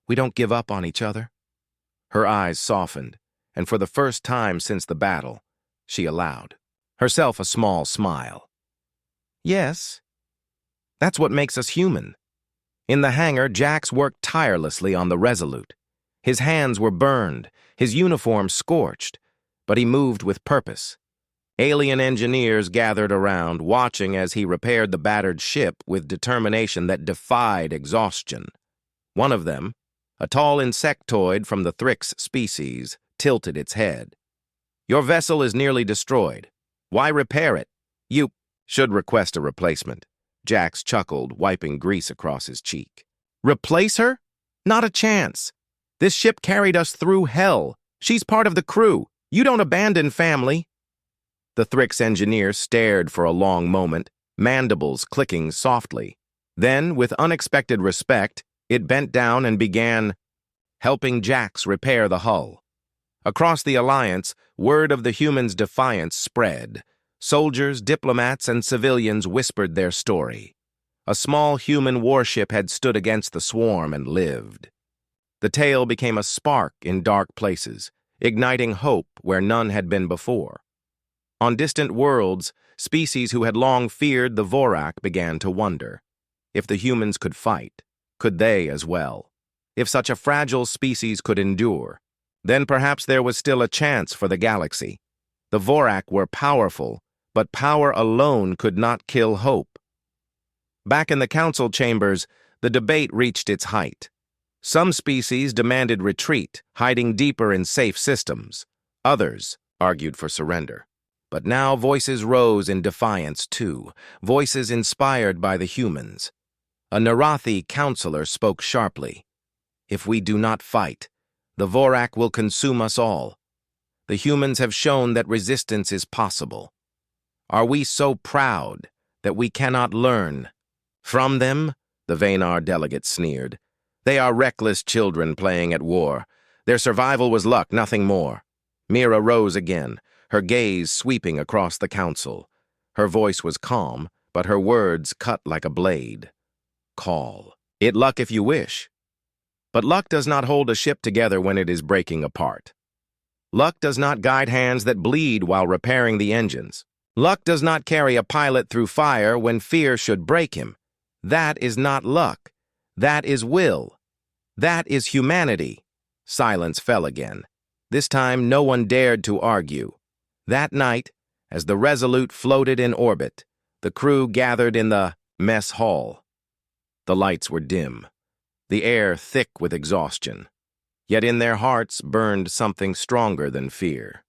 We don't give up on each other." Her eyes softened, and for the first time since the battle, she allowed herself a small smile. "Yes, that's what makes us human." In the hangar, Jax worked tirelessly on the Resolute. His hands were burned, his uniform scorched, but he moved with purpose. Alien engineers gathered around, watching as he repaired the battered ship with determination that defied exhaustion. One of them, a tall insectoid from the Thrix species, tilted its head. "Your vessel is nearly destroyed. Why repair it? You should request a replacement." Jax chuckled, wiping grease across his cheek. "Replace her? Not a chance. This ship carried us through hell. She's part of the crew. You don't abandon family." The Thrix engineer stared for a long moment, mandibles clicking softly. Then, with unexpected respect, it bent down and began helping Jax repair the hull. Across the Alliance, word of the humans' defiance spread. Soldiers, diplomats, and civilians whispered their story. A small human warship had stood against the swarm and lived. The tale became a spark in dark places, igniting hope where none had been before. On distant worlds, species who had long feared the Vorak began to wonder. If the humans could fight, could they as well? If such a fragile species could endure, then perhaps there was still a chance for the galaxy. The Vorak were powerful, but power alone could not kill hope. Back in the council chambers, the debate reached its height. Some species demanded retreat, hiding deeper in safe systems. Others argued for surrender. But now voices rose in defiance too, voices inspired by the humans. A Narathi counselor spoke sharply. If we do not fight, the Vorak will consume us all. The humans have shown that resistance is possible. Are we so proud that we cannot learn from them? The Vanar delegate sneered. They are reckless children playing at war. Their survival was luck, nothing more. Mira rose again, her gaze sweeping across the council. Her voice was calm, but her words cut like a blade. Call it luck if you wish. But luck does not hold a ship together when it is breaking apart. Luck does not guide hands that bleed while repairing the engines. Luck does not carry a pilot through fire when fear should break him. That is not luck. That is will. That is humanity. Silence fell again. This time no one dared to argue. That night, as the Resolute floated in orbit, the crew gathered in the mess hall. The lights were dim, the air thick with exhaustion. Yet in their hearts burned something stronger than fear.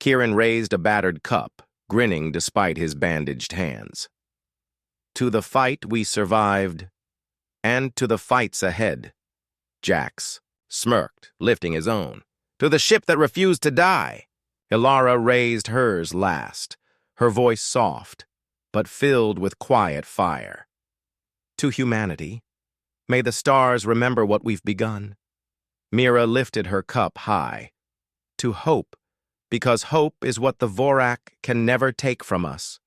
Kieran raised a battered cup, grinning despite his bandaged hands. To the fight we survived, and to the fights ahead. Jax smirked, lifting his own. To the ship that refused to die. Ilara raised hers last, her voice soft, but filled with quiet fire. To humanity, may the stars remember what we've begun. Mira lifted her cup high. To hope, because hope is what the Vorak can never take from us.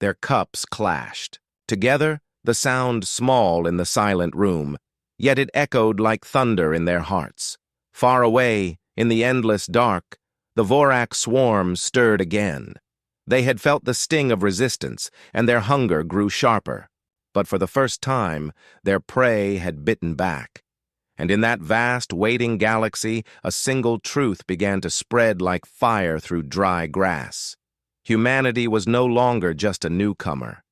Their cups clashed. Together, the sound small in the silent room, yet it echoed like thunder in their hearts. Far away, in the endless dark, the Vorak swarm stirred again. They had felt the sting of resistance, and their hunger grew sharper. But for the first time, their prey had bitten back. And in that vast, waiting galaxy, a single truth began to spread like fire through dry grass. Humanity was no longer just a newcomer.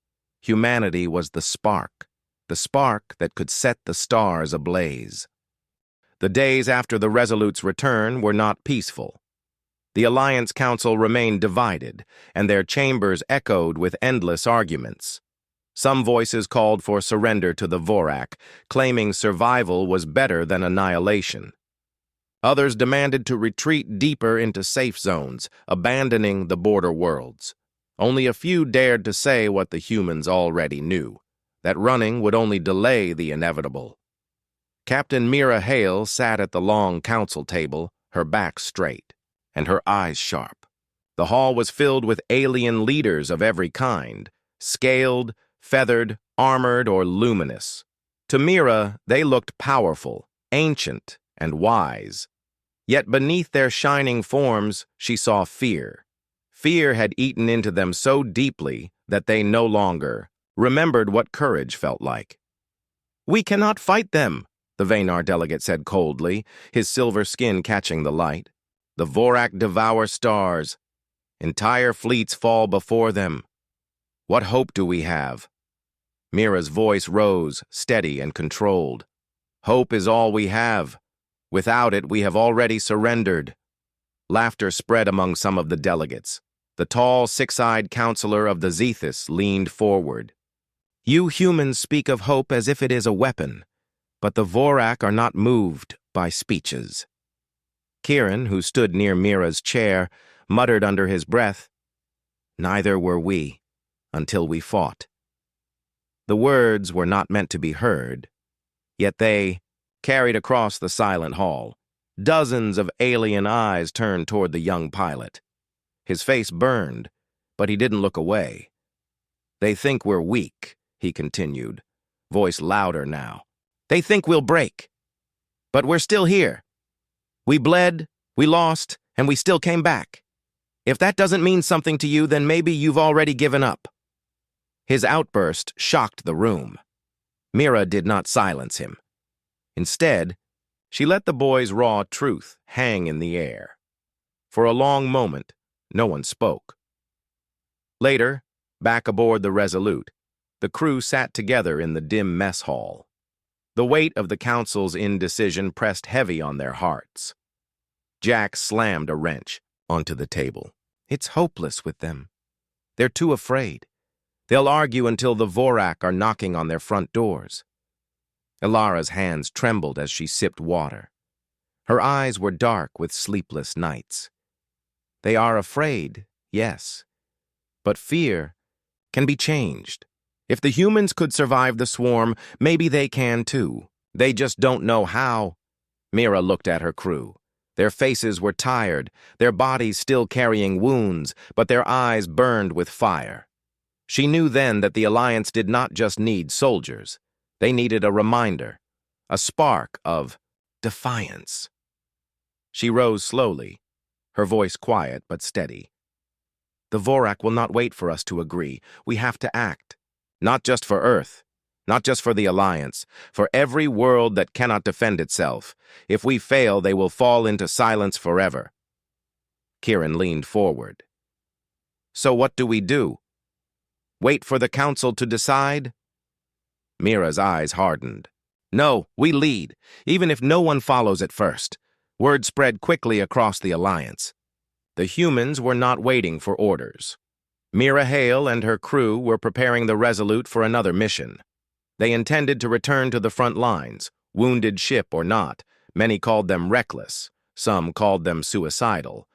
Humanity was the spark that could set the stars ablaze. The days after the Resolute's return were not peaceful. The Alliance Council remained divided, and their chambers echoed with endless arguments. Some voices called for surrender to the Vorak, claiming survival was better than annihilation. Others demanded to retreat deeper into safe zones, abandoning the border worlds. Only a few dared to say what the humans already knew, that running would only delay the inevitable. Captain Mira Hale sat at the long council table, her back straight, and her eyes sharp. The hall was filled with alien leaders of every kind, scaled, feathered, armored, or luminous. To Mira, they looked powerful, ancient, and wise. Yet beneath their shining forms, she saw fear. Fear had eaten into them so deeply that they no longer remembered what courage felt like. "We cannot fight them," the Vanar delegate said coldly, his silver skin catching the light. "The Vorak devour stars. Entire fleets fall before them. What hope do we have?" Mira's voice rose, steady and controlled. "Hope is all we have. Without it, we have already surrendered." Laughter spread among some of the delegates. The tall, six-eyed counselor of the Zethus leaned forward. "You humans speak of hope as if it is a weapon, but the Vorak are not moved by speeches." Kieran, who stood near Mira's chair, muttered under his breath, "Neither were we." until we fought." The words were not meant to be heard, yet they carried across the silent hall. Dozens of alien eyes turned toward the young pilot. His face burned, but he didn't look away. "They think we're weak," he continued, voice louder now. "They think we'll break. But we're still here. We bled, we lost, and we still came back. If that doesn't mean something to you, then maybe you've already given up." His outburst shocked the room. Mira did not silence him. Instead, she let the boy's raw truth hang in the air. For a long moment, no one spoke. Later, back aboard the Resolute, the crew sat together in the dim mess hall. The weight of the council's indecision pressed heavy on their hearts. Jack slammed a wrench onto the table. "It's hopeless with them. They're too afraid. They'll argue until the Vorak are knocking on their front doors." Ilara's hands trembled as she sipped water. Her eyes were dark with sleepless nights. "They are afraid, yes, but fear can be changed. If the humans could survive the swarm, maybe they can too. They just don't know how." Mira looked at her crew. Their faces were tired, their bodies still carrying wounds, but their eyes burned with fire. She knew then that the Alliance did not just need soldiers. They needed a reminder, a spark of defiance. She rose slowly, her voice quiet but steady. "The Vorak will not wait for us to agree. We have to act. Not just for Earth, not just for the Alliance, for every world that cannot defend itself. If we fail, they will fall into silence forever." Kieran leaned forward. "So what do we do? Wait for the Council to decide?" Mira's eyes hardened. "No, we lead, even if no one follows at first." Word spread quickly across the Alliance. The humans were not waiting for orders. Mira Hale and her crew were preparing the Resolute for another mission. They intended to return to the front lines, wounded ship or not. Many called them reckless, some called them suicidal.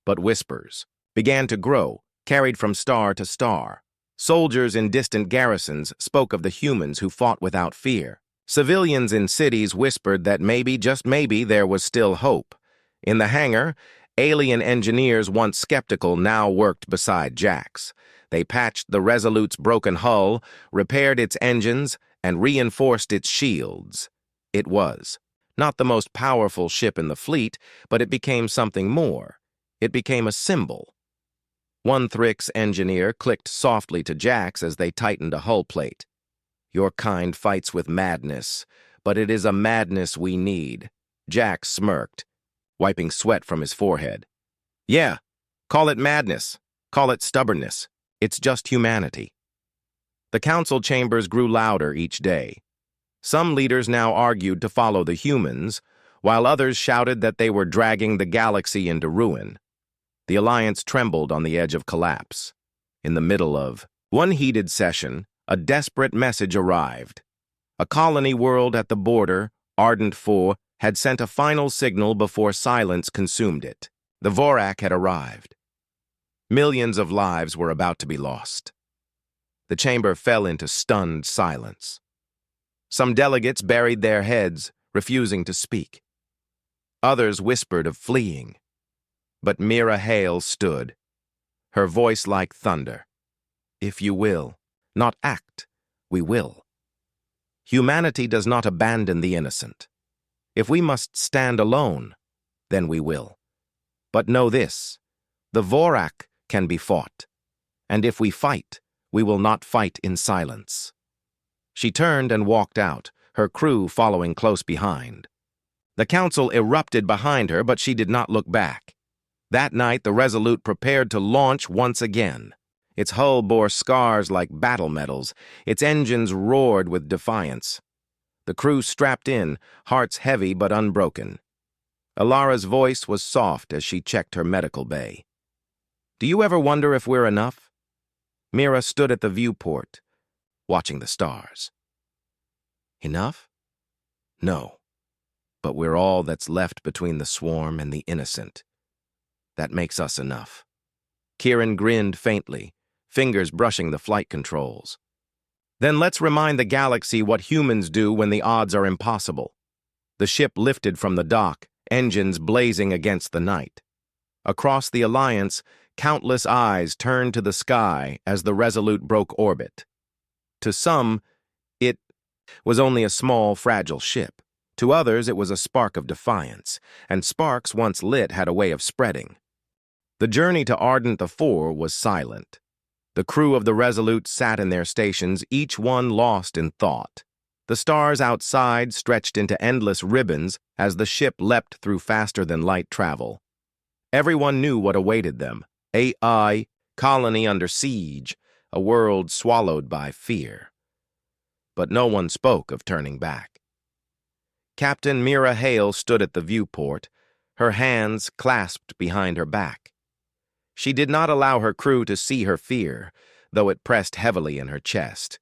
But whispers began to grow, carried from star to star. Soldiers in distant garrisons spoke of the humans who fought without fear. Civilians in cities whispered that maybe, just maybe, there was still hope. In the hangar, alien engineers, once skeptical, now worked beside Jack's. They patched the Resolute's broken hull, repaired its engines, and reinforced its shields. It was not the most powerful ship in the fleet, but it became something more. It became a symbol. One Thrix engineer clicked softly to Jack's as they tightened a hull plate. "Your kind fights with madness, but it is a madness we need." Jack smirked, wiping sweat from his forehead. "Yeah, call it madness, call it stubbornness. It's just humanity." The council chambers grew louder each day. Some leaders now argued to follow the humans, while others shouted that they were dragging the galaxy into ruin. The Alliance trembled on the edge of collapse. In the middle of one heated session, a desperate message arrived. A colony world at the border, Ardent 4, had sent a final signal before silence consumed it. The Vorak had arrived. Millions of lives were about to be lost. The chamber fell into stunned silence. Some delegates buried their heads, refusing to speak. Others whispered of fleeing. But Mira Hale stood, her voice like thunder. "If you will, not act, we will. Humanity does not abandon the innocent. If we must stand alone, then we will. But know this, the Vorak can be fought, and if we fight, we will not fight in silence." She turned and walked out, her crew following close behind. The council erupted behind her, but she did not look back. That night, the Resolute prepared to launch once again. Its hull bore scars like battle medals. Its engines roared with defiance. The crew strapped in, hearts heavy but unbroken. Ilara's voice was soft as she checked her medical bay. "Do you ever wonder if we're enough?" Mira stood at the viewport, watching the stars. "Enough? No. But we're all that's left between the swarm and the innocent. That makes us enough." Kieran grinned faintly, fingers brushing the flight controls. Then let's remind the galaxy what humans do when the odds are impossible. The ship lifted from the dock, engines blazing against the night. Across the Alliance, countless eyes turned to the sky as the Resolute broke orbit. To some, it was only a small, fragile ship. To others, it was a spark of defiance, and sparks once lit had a way of spreading. The journey to Ardent IV was silent. The crew of the Resolute sat in their stations, each one lost in thought. The stars outside stretched into endless ribbons as the ship leapt through faster-than-light travel. Everyone knew what awaited them: AI, colony under siege, a world swallowed by fear. But no one spoke of turning back. Captain Mira Hale stood at the viewport, her hands clasped behind her back. She did not allow her crew to see her fear, though it pressed heavily in her chest.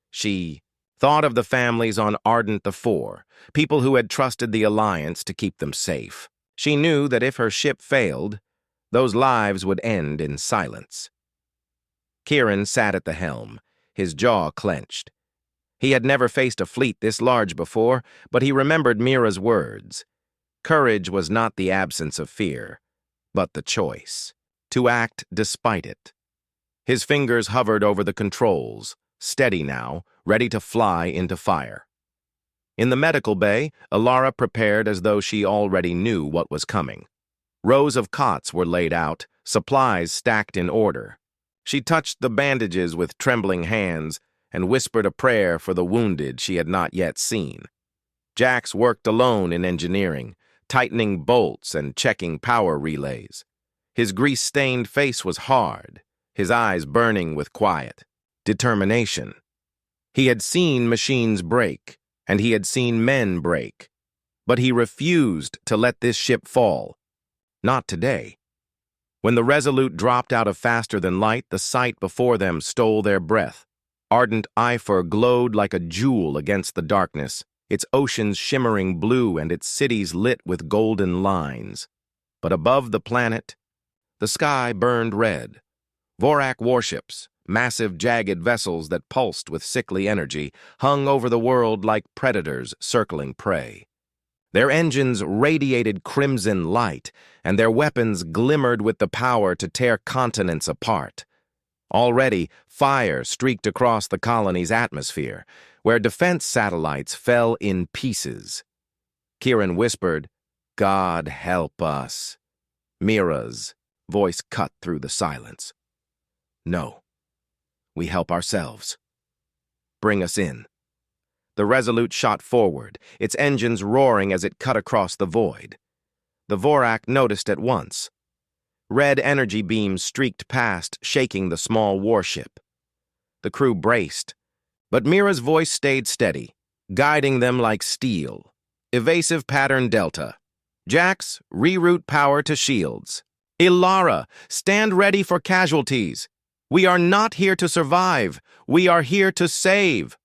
She thought of the families on Ardent IV, people who had trusted the Alliance to keep them safe. She knew that if her ship failed, those lives would end in silence. Kieran sat at the helm, his jaw clenched. He had never faced a fleet this large before, but he remembered Mira's words. Courage was not the absence of fear, but the choice to act despite it. His fingers hovered over the controls, steady now, ready to fly into fire. In the medical bay, Alara prepared as though she already knew what was coming. Rows of cots were laid out, supplies stacked in order. She touched the bandages with trembling hands and whispered a prayer for the wounded she had not yet seen. Jax worked alone in engineering, tightening bolts and checking power relays. His grease-stained face was hard, his eyes burning with quiet determination. He had seen machines break, and he had seen men break, but he refused to let this ship fall. Not today. When the Resolute dropped out of faster-than-light, the sight before them stole their breath. Ardent IV glowed like a jewel against the darkness, its oceans shimmering blue and its cities lit with golden lines. But above the planet, the sky burned red. Vorak warships, massive jagged vessels that pulsed with sickly energy, hung over the world like predators circling prey. Their engines radiated crimson light, and their weapons glimmered with the power to tear continents apart. Already, fire streaked across the colony's atmosphere, where defense satellites fell in pieces. Kieran whispered, "God help us." Mira's voice cut through the silence. "No. We help ourselves. Bring us in." The Resolute shot forward, its engines roaring as it cut across the void. The Vorak noticed at once. Red energy beams streaked past, shaking the small warship. The crew braced, but Mira's voice stayed steady, guiding them like steel. "Evasive pattern Delta. Jax, reroute power to shields. Ilara, stand ready for casualties. We are not here to survive. We are here to save."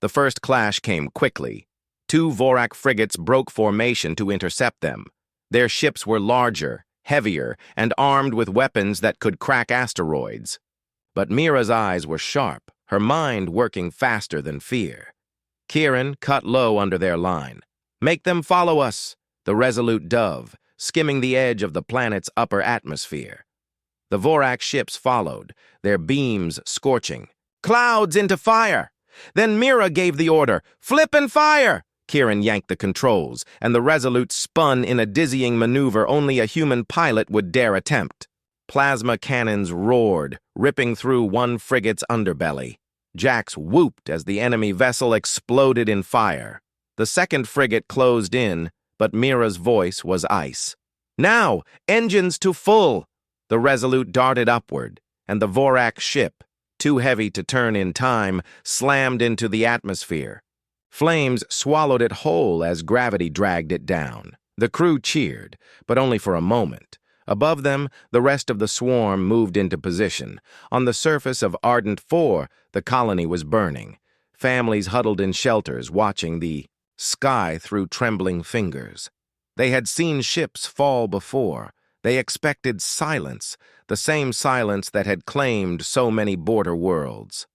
The first clash came quickly. Two Vorak frigates broke formation to intercept them. Their ships were larger, heavier, and armed with weapons that could crack asteroids. But Mira's eyes were sharp, her mind working faster than fear. Kieran cut low under their line. "Make them follow us," the Resolute dove, skimming the edge of the planet's upper atmosphere. The Vorak ships followed, their beams scorching. "Clouds into fire!" Then Mira gave the order, "Flip and fire!" Kieran yanked the controls, and the Resolute spun in a dizzying maneuver only a human pilot would dare attempt. Plasma cannons roared, ripping through one frigate's underbelly. Jax whooped as the enemy vessel exploded in fire. The second frigate closed in, but Mira's voice was ice. "Now, engines to full!" The Resolute darted upward, and the Vorak ship, too heavy to turn in time, slammed into the atmosphere. Flames swallowed it whole as gravity dragged it down. The crew cheered, but only for a moment. Above them, the rest of the swarm moved into position. On the surface of Ardent IV, the colony was burning. Families huddled in shelters, watching the sky through trembling fingers. They had seen ships fall before, They expected silence, the same silence that had claimed so many border worlds.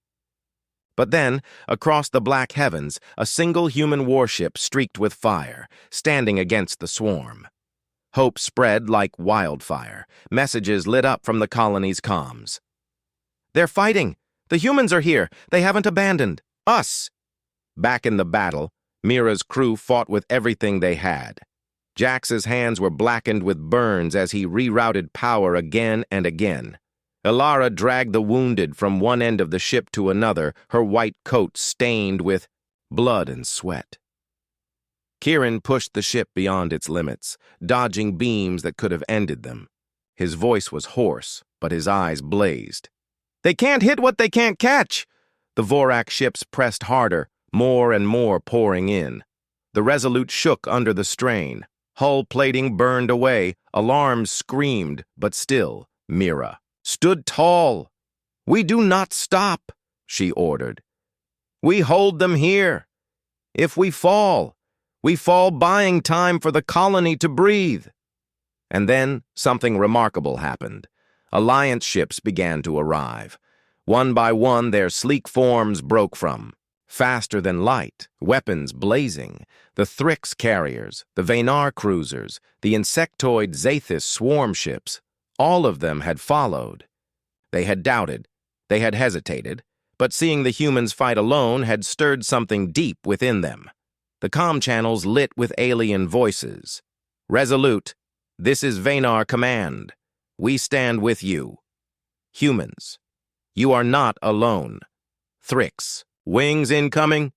But then, across the black heavens, a single human warship streaked with fire, standing against the swarm. Hope spread like wildfire. Messages lit up from the colony's comms. "They're fighting! The humans are here! They haven't abandoned us!" Back in the battle, Mira's crew fought with everything they had. Jax's hands were blackened with burns as he rerouted power again and again. Ilara dragged the wounded from one end of the ship to another, her white coat stained with blood and sweat. Kieran pushed the ship beyond its limits, dodging beams that could have ended them. His voice was hoarse, but his eyes blazed. "They can't hit what they can't catch!" The Vorak ships pressed harder, more and more pouring in. The Resolute shook under the strain. Hull plating burned away, alarms screamed, but still, Mira stood tall. "We do not stop," she ordered. "We hold them here. If we fall buying time for the colony to breathe." And then something remarkable happened. Alliance ships began to arrive. One by one, their sleek forms broke from. Faster than light, weapons blazing, the Thrix carriers, the Venar cruisers, the insectoid Zathis swarm ships, all of them had followed. They had doubted, they had hesitated, but seeing the humans fight alone had stirred something deep within them. The comm channels lit with alien voices. "Resolute, this is Venar Command. We stand with you. Humans, you are not alone. Thrix, wings incoming.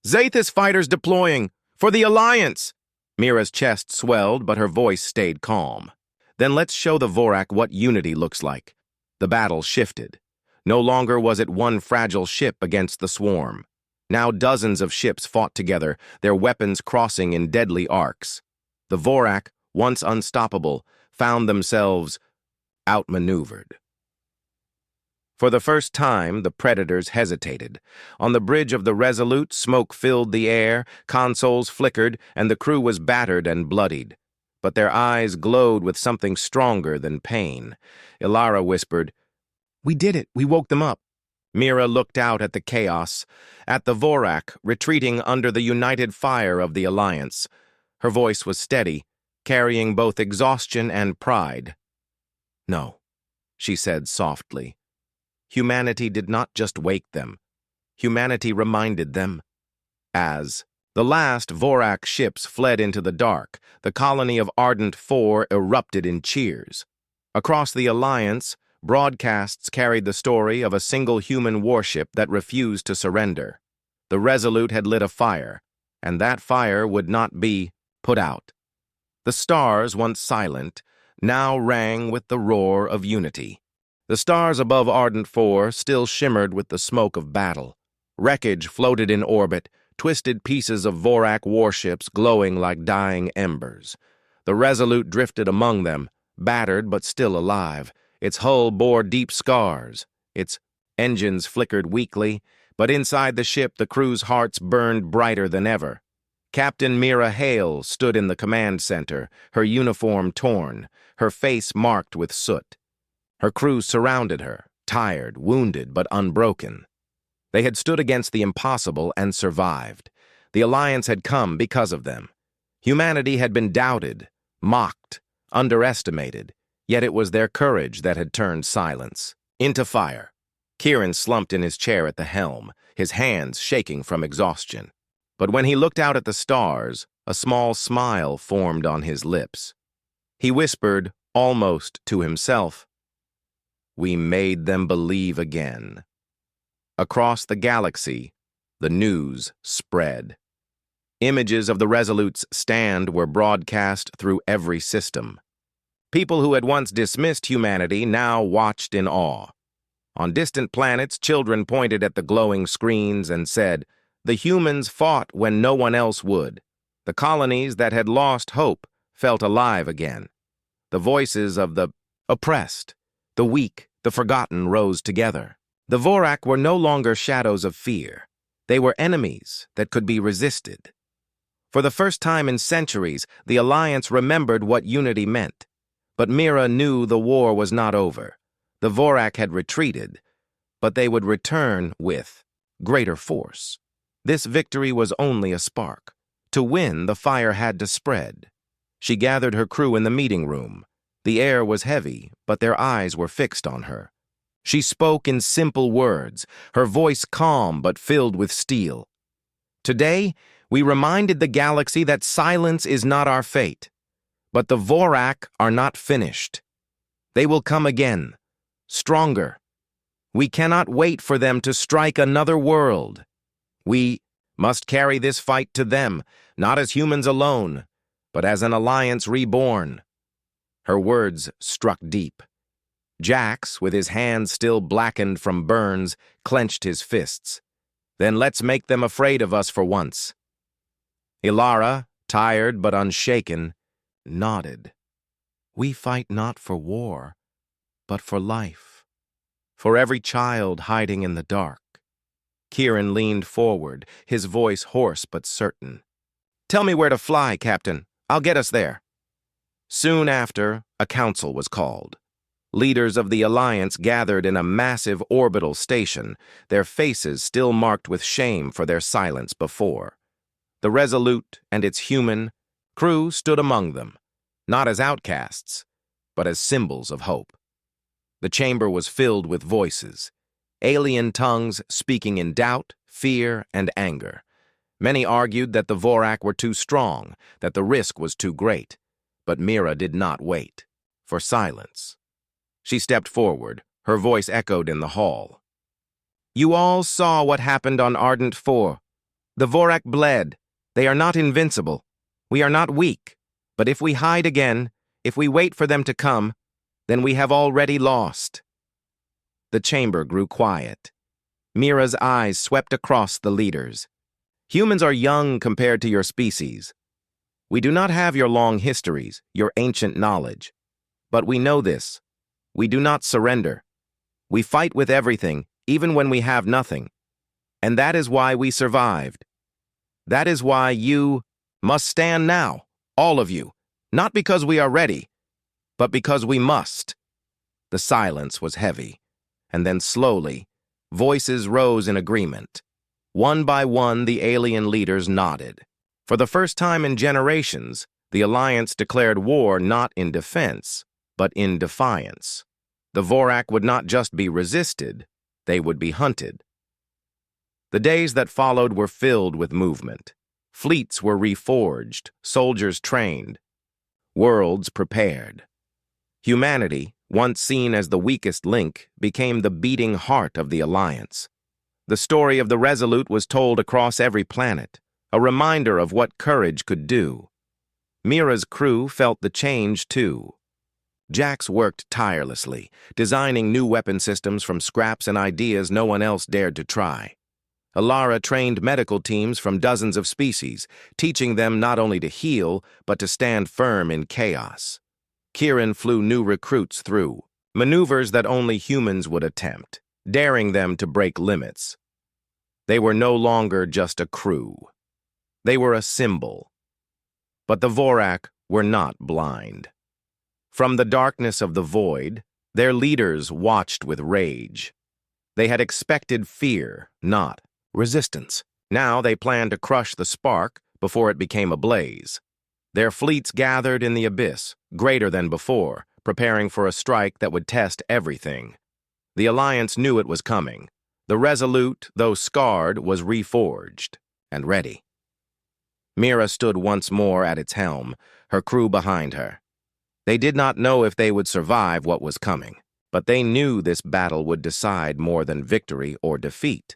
Zathis fighters deploying. For the Alliance!" Mira's chest swelled, but her voice stayed calm. "Then let's show the Vorak what unity looks like." The battle shifted. No longer was it one fragile ship against the swarm. Now dozens of ships fought together, their weapons crossing in deadly arcs. The Vorak, once unstoppable, found themselves outmaneuvered. For the first time, the Predators hesitated. On the bridge of the Resolute, smoke filled the air, consoles flickered, and the crew was battered and bloodied. But their eyes glowed with something stronger than pain. Ilara whispered, "We did it. We woke them up." Mira looked out at the chaos, at the Vorak retreating under the united fire of the Alliance. Her voice was steady, carrying both exhaustion and pride. "No," she said softly. Humanity did not just wake them. Humanity reminded them. As the last Vorak ships fled into the dark, the colony of Ardent 4 erupted in cheers. Across the Alliance, broadcasts carried the story of a single human warship that refused to surrender. The Resolute had lit a fire, and that fire would not be put out. The stars, once silent, now rang with the roar of unity. The stars above Ardent 4 still shimmered with the smoke of battle. Wreckage floated in orbit, twisted pieces of Vorak warships glowing like dying embers. The Resolute drifted among them, battered but still alive. Its hull bore deep scars. Its engines flickered weakly, but inside the ship the crew's hearts burned brighter than ever. Captain Mira Hale stood in the command center, her uniform torn, her face marked with soot. Her crew surrounded her, tired, wounded, but unbroken. They had stood against the impossible and survived. The Alliance had come because of them. Humanity had been doubted, mocked, underestimated, yet it was their courage that had turned silence into fire. Kieran slumped in his chair at the helm, his hands shaking from exhaustion. But when he looked out at the stars, a small smile formed on his lips. He whispered, almost to himself, "We made them believe again." Across the galaxy, the news spread. Images of the Resolute's stand were broadcast through every system. People who had once dismissed humanity now watched in awe. On distant planets, children pointed at the glowing screens and said, "The humans fought when no one else would." The colonies that had lost hope felt alive again. The voices of the oppressed, the weak, the forgotten rose together. The Vorak were no longer shadows of fear. They were enemies that could be resisted. For the first time in centuries, the Alliance remembered what unity meant. But Mira knew the war was not over. The Vorak had retreated, but they would return with greater force. This victory was only a spark. To win, the fire had to spread. She gathered her crew in the meeting room. The air was heavy, but their eyes were fixed on her. She spoke in simple words, her voice calm but filled with steel. Today, we reminded the galaxy that silence is not our fate. But the Vorak are not finished. They will come again, stronger. We cannot wait for them to strike another world. We must carry this fight to them, not as humans alone, but as an alliance reborn. Her words struck deep. Jax, with his hands still blackened from burns, clenched his fists. Then let's make them afraid of us for once. Ilara, tired but unshaken, nodded. We fight not for war, but for life. For every child hiding in the dark. Kieran leaned forward, his voice hoarse but certain. Tell me where to fly, Captain. I'll get us there. Soon after, a council was called. Leaders of the Alliance gathered in a massive orbital station, their faces still marked with shame for their silence before. The Resolute and its human crew stood among them, not as outcasts, but as symbols of hope. The chamber was filled with voices, alien tongues speaking in doubt, fear, and anger. Many argued that the Vorak were too strong, that the risk was too great. But Mira did not wait for silence. She stepped forward, her voice echoed in the hall. You all saw what happened on Ardent 4. The Vorak bled. They are not invincible. We are not weak. But if we hide again, if we wait for them to come, then we have already lost. The chamber grew quiet. Mira's eyes swept across the leaders. Humans are young compared to your species. We do not have your long histories, your ancient knowledge. But we know this. We do not surrender. We fight with everything, even when we have nothing. And that is why we survived. That is why you must stand now, all of you, not because we are ready, but because we must. The silence was heavy, and then slowly, voices rose in agreement. One by one, the alien leaders nodded. For the first time in generations, the Alliance declared war not in defense, but in defiance. The Vorak would not just be resisted, they would be hunted. The days that followed were filled with movement. Fleets were reforged, soldiers trained, worlds prepared. Humanity, once seen as the weakest link, became the beating heart of the Alliance. The story of the Resolute was told across every planet, a reminder of what courage could do. Mira's crew felt the change, too. Jax worked tirelessly, designing new weapon systems from scraps and ideas no one else dared to try. Ilara trained medical teams from dozens of species, teaching them not only to heal, but to stand firm in chaos. Kieran flew new recruits through, maneuvers that only humans would attempt, daring them to break limits. They were no longer just a crew. They were a symbol. But the Vorak were not blind. From the darkness of the void, their leaders watched with rage. They had expected fear, not resistance. Now they planned to crush the spark before it became a blaze. Their fleets gathered in the abyss, greater than before, preparing for a strike that would test everything. The Alliance knew it was coming. The Resolute, though scarred, was reforged and ready. Mira stood once more at its helm, her crew behind her. They did not know if they would survive what was coming, but they knew this battle would decide more than victory or defeat.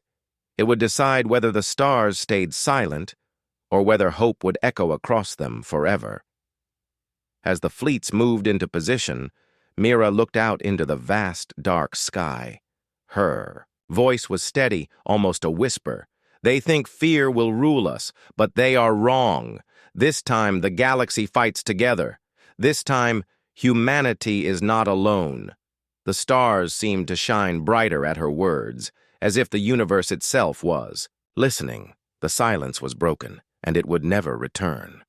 It would decide whether the stars stayed silent or whether hope would echo across them forever. As the fleets moved into position, Mira looked out into the vast, dark sky. Her voice was steady, almost a whisper. They think fear will rule us, but they are wrong. This time, the galaxy fights together. This time, humanity is not alone. The stars seemed to shine brighter at her words, as if the universe itself was listening. The silence was broken, and it would never return.